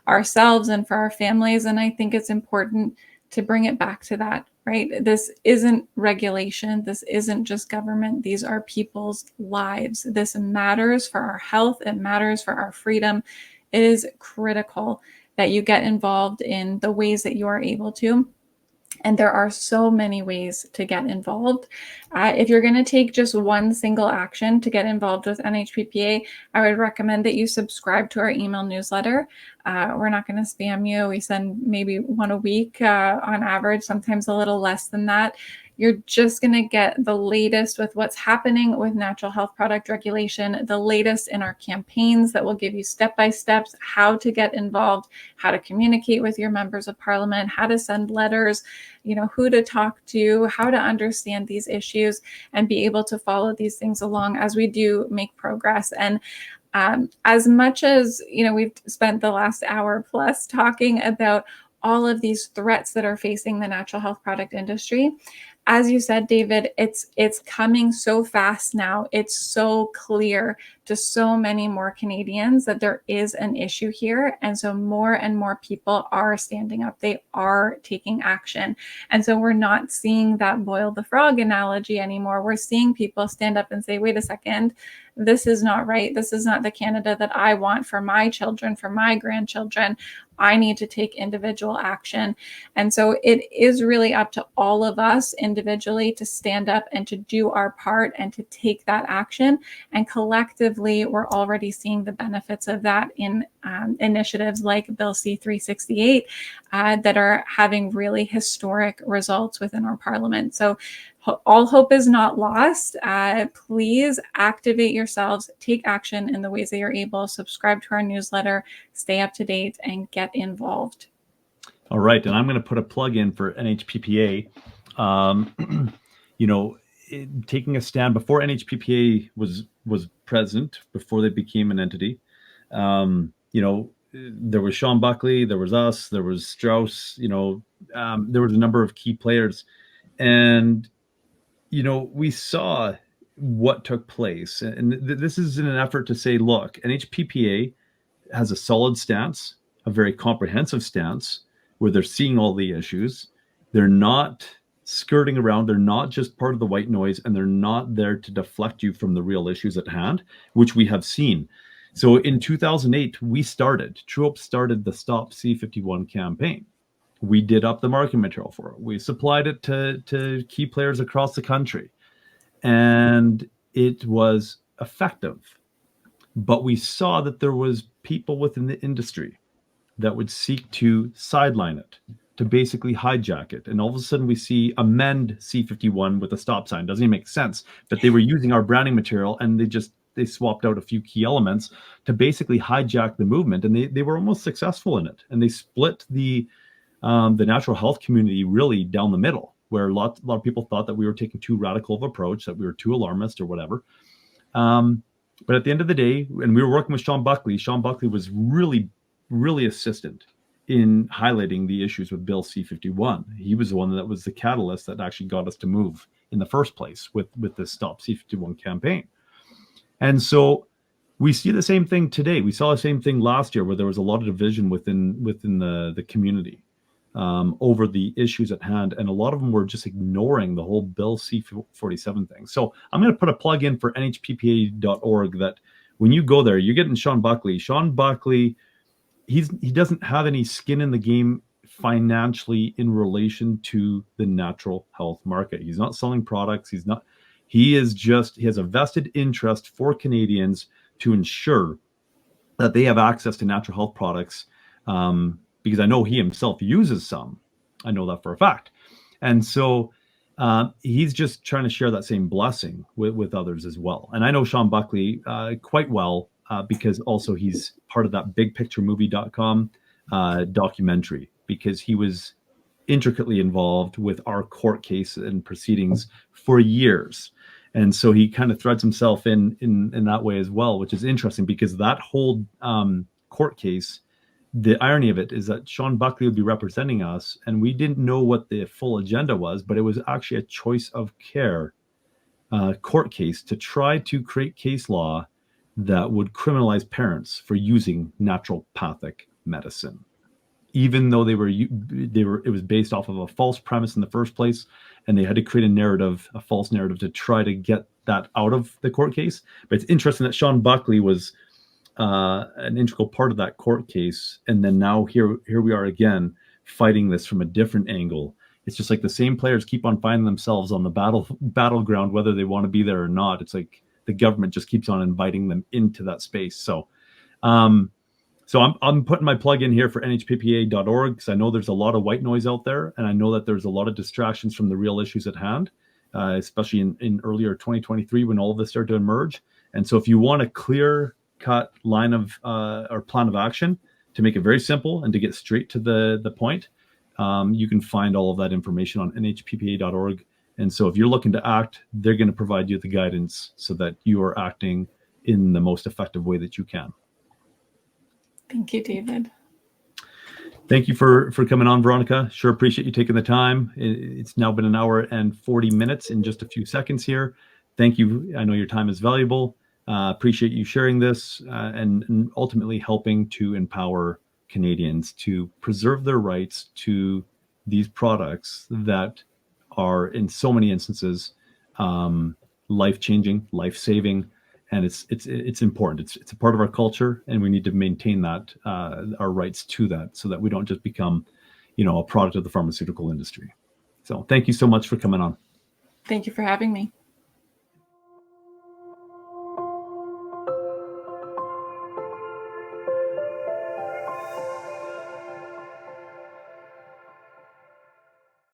ourselves and for our families. And I think it's important to bring it back to that, right? This isn't regulation. This isn't just government. These are people's lives. This matters for our health. It matters for our freedom. It is critical that you get involved in the ways that you are able to. And there are so many ways to get involved. If you're going to take just one single action to get involved with NHPPA, I would recommend that you subscribe to our email newsletter. We're not going to spam you. We send maybe one a week on average, sometimes a little less than that. You're just going to get the latest with what's happening with natural health product regulation, the latest in our campaigns that will give you step-by-steps how to get involved, how to communicate with your members of parliament, how to send letters, who to talk to, how to understand these issues and be able to follow these things along as we do make progress. And as much as, we've spent the last hour plus talking about all of these threats that are facing the natural health product industry, as you said, David, it's coming so fast now. It's so clear to so many more Canadians that there is an issue here. And so more and more people are standing up. They are taking action. And so we're not seeing that boil the frog analogy anymore. We're seeing people stand up and say, wait a second, this is not right. This is not the Canada that I want for my children, for my grandchildren. I need to take individual action. And so it is really up to all of us individually to stand up and to do our part and to take that action. And collectively, we're already seeing the benefits of that in initiatives like Bill C-368 that are having really historic results within our parliament. So all hope is not lost. Please activate yourselves, take action in the ways that you're able, subscribe to our newsletter, stay up to date, and get involved. All right. And I'm going to put a plug in for NHPPA. Taking a stand before NHPPA was present, before they became an entity. There was Sean Buckley, there was us, there was Strauss, there was a number of key players. And we saw what took place. And this is in an effort to say, look, NHPPA has a solid stance, a very comprehensive stance, where they're seeing all the issues. They're not skirting around. They're not just part of the white noise, and they're not there to deflect you from the real issues at hand, which we have seen. So in 2008, Truehope started the Stop C51 campaign. We did up the marketing material for it. We supplied it to key players across the country. And it was effective. But we saw that there was people within the industry that would seek to sideline it, to basically hijack it. And all of a sudden we see amend C51 with a stop sign. Doesn't even make sense. But they were using our branding material and they swapped out a few key elements to basically hijack the movement. And they were almost successful in it. And they split the natural health community really down the middle, where a lot of people thought that we were taking too radical of an approach, that we were too alarmist or whatever. But at the end of the day, and we were working with Sean Buckley was really, really assistant in highlighting the issues with Bill C-51. He was the one that was the catalyst that actually got us to move in the first place with the Stop C-51 campaign. And so we see the same thing today. We saw the same thing last year where there was a lot of division within the community over the issues at hand. And a lot of them were just ignoring the whole Bill C-47 thing. So I'm going to put a plug in for NHPPA.org that when you go there, you're getting Sean Buckley. Sean Buckley, he doesn't have any skin in the game financially in relation to the natural health market. He's not selling products. He has a vested interest for Canadians to ensure that they have access to natural health products, because I know he himself uses some. I know that for a fact. And so he's just trying to share that same blessing with others as well. And I know Sean Buckley quite well because also he's part of that bigpicturemovie.com documentary, because he was intricately involved with our court case and proceedings for years. And so he kind of threads himself in that way as well, which is interesting because that whole court case, the irony of it is that Sean Buckley would be representing us, and we didn't know what the full agenda was, but it was actually a choice of care court case to try to create case law that would criminalize parents for using naturopathic medicine, even though it was based off of a false premise in the first place, and they had to create a false narrative to try to get that out of the court case. But it's interesting that Sean Buckley was an integral part of that court case, and then now here we are again fighting this from a different angle. It's just like the same players keep on finding themselves on the battleground, whether they want to be there or not. It's like the government just keeps on inviting them into that space. So I'm putting my plug in here for NHPPA.org because I know there's a lot of white noise out there, and I know that there's a lot of distractions from the real issues at hand, especially in earlier 2023 when all of this started to emerge. And so if you want a clear-cut line of or plan of action to make it very simple and to get straight to the point, you can find all of that information on NHPPA.org. And so if you're looking to act, they're going to provide you the guidance so that you are acting in the most effective way that you can. Thank you, David. Thank you for coming on, Veronica. Sure appreciate you taking the time. It's now been 1 hour and 40 minutes in just a few seconds here. Thank you. I know your time is valuable. Appreciate you sharing this and ultimately helping to empower Canadians to preserve their rights to these products that are in so many instances life-changing, life-saving. And it's important. It's a part of our culture, and we need to maintain that our rights to that, so that we don't just become, a product of the pharmaceutical industry. So, thank you so much for coming on. Thank you for having me.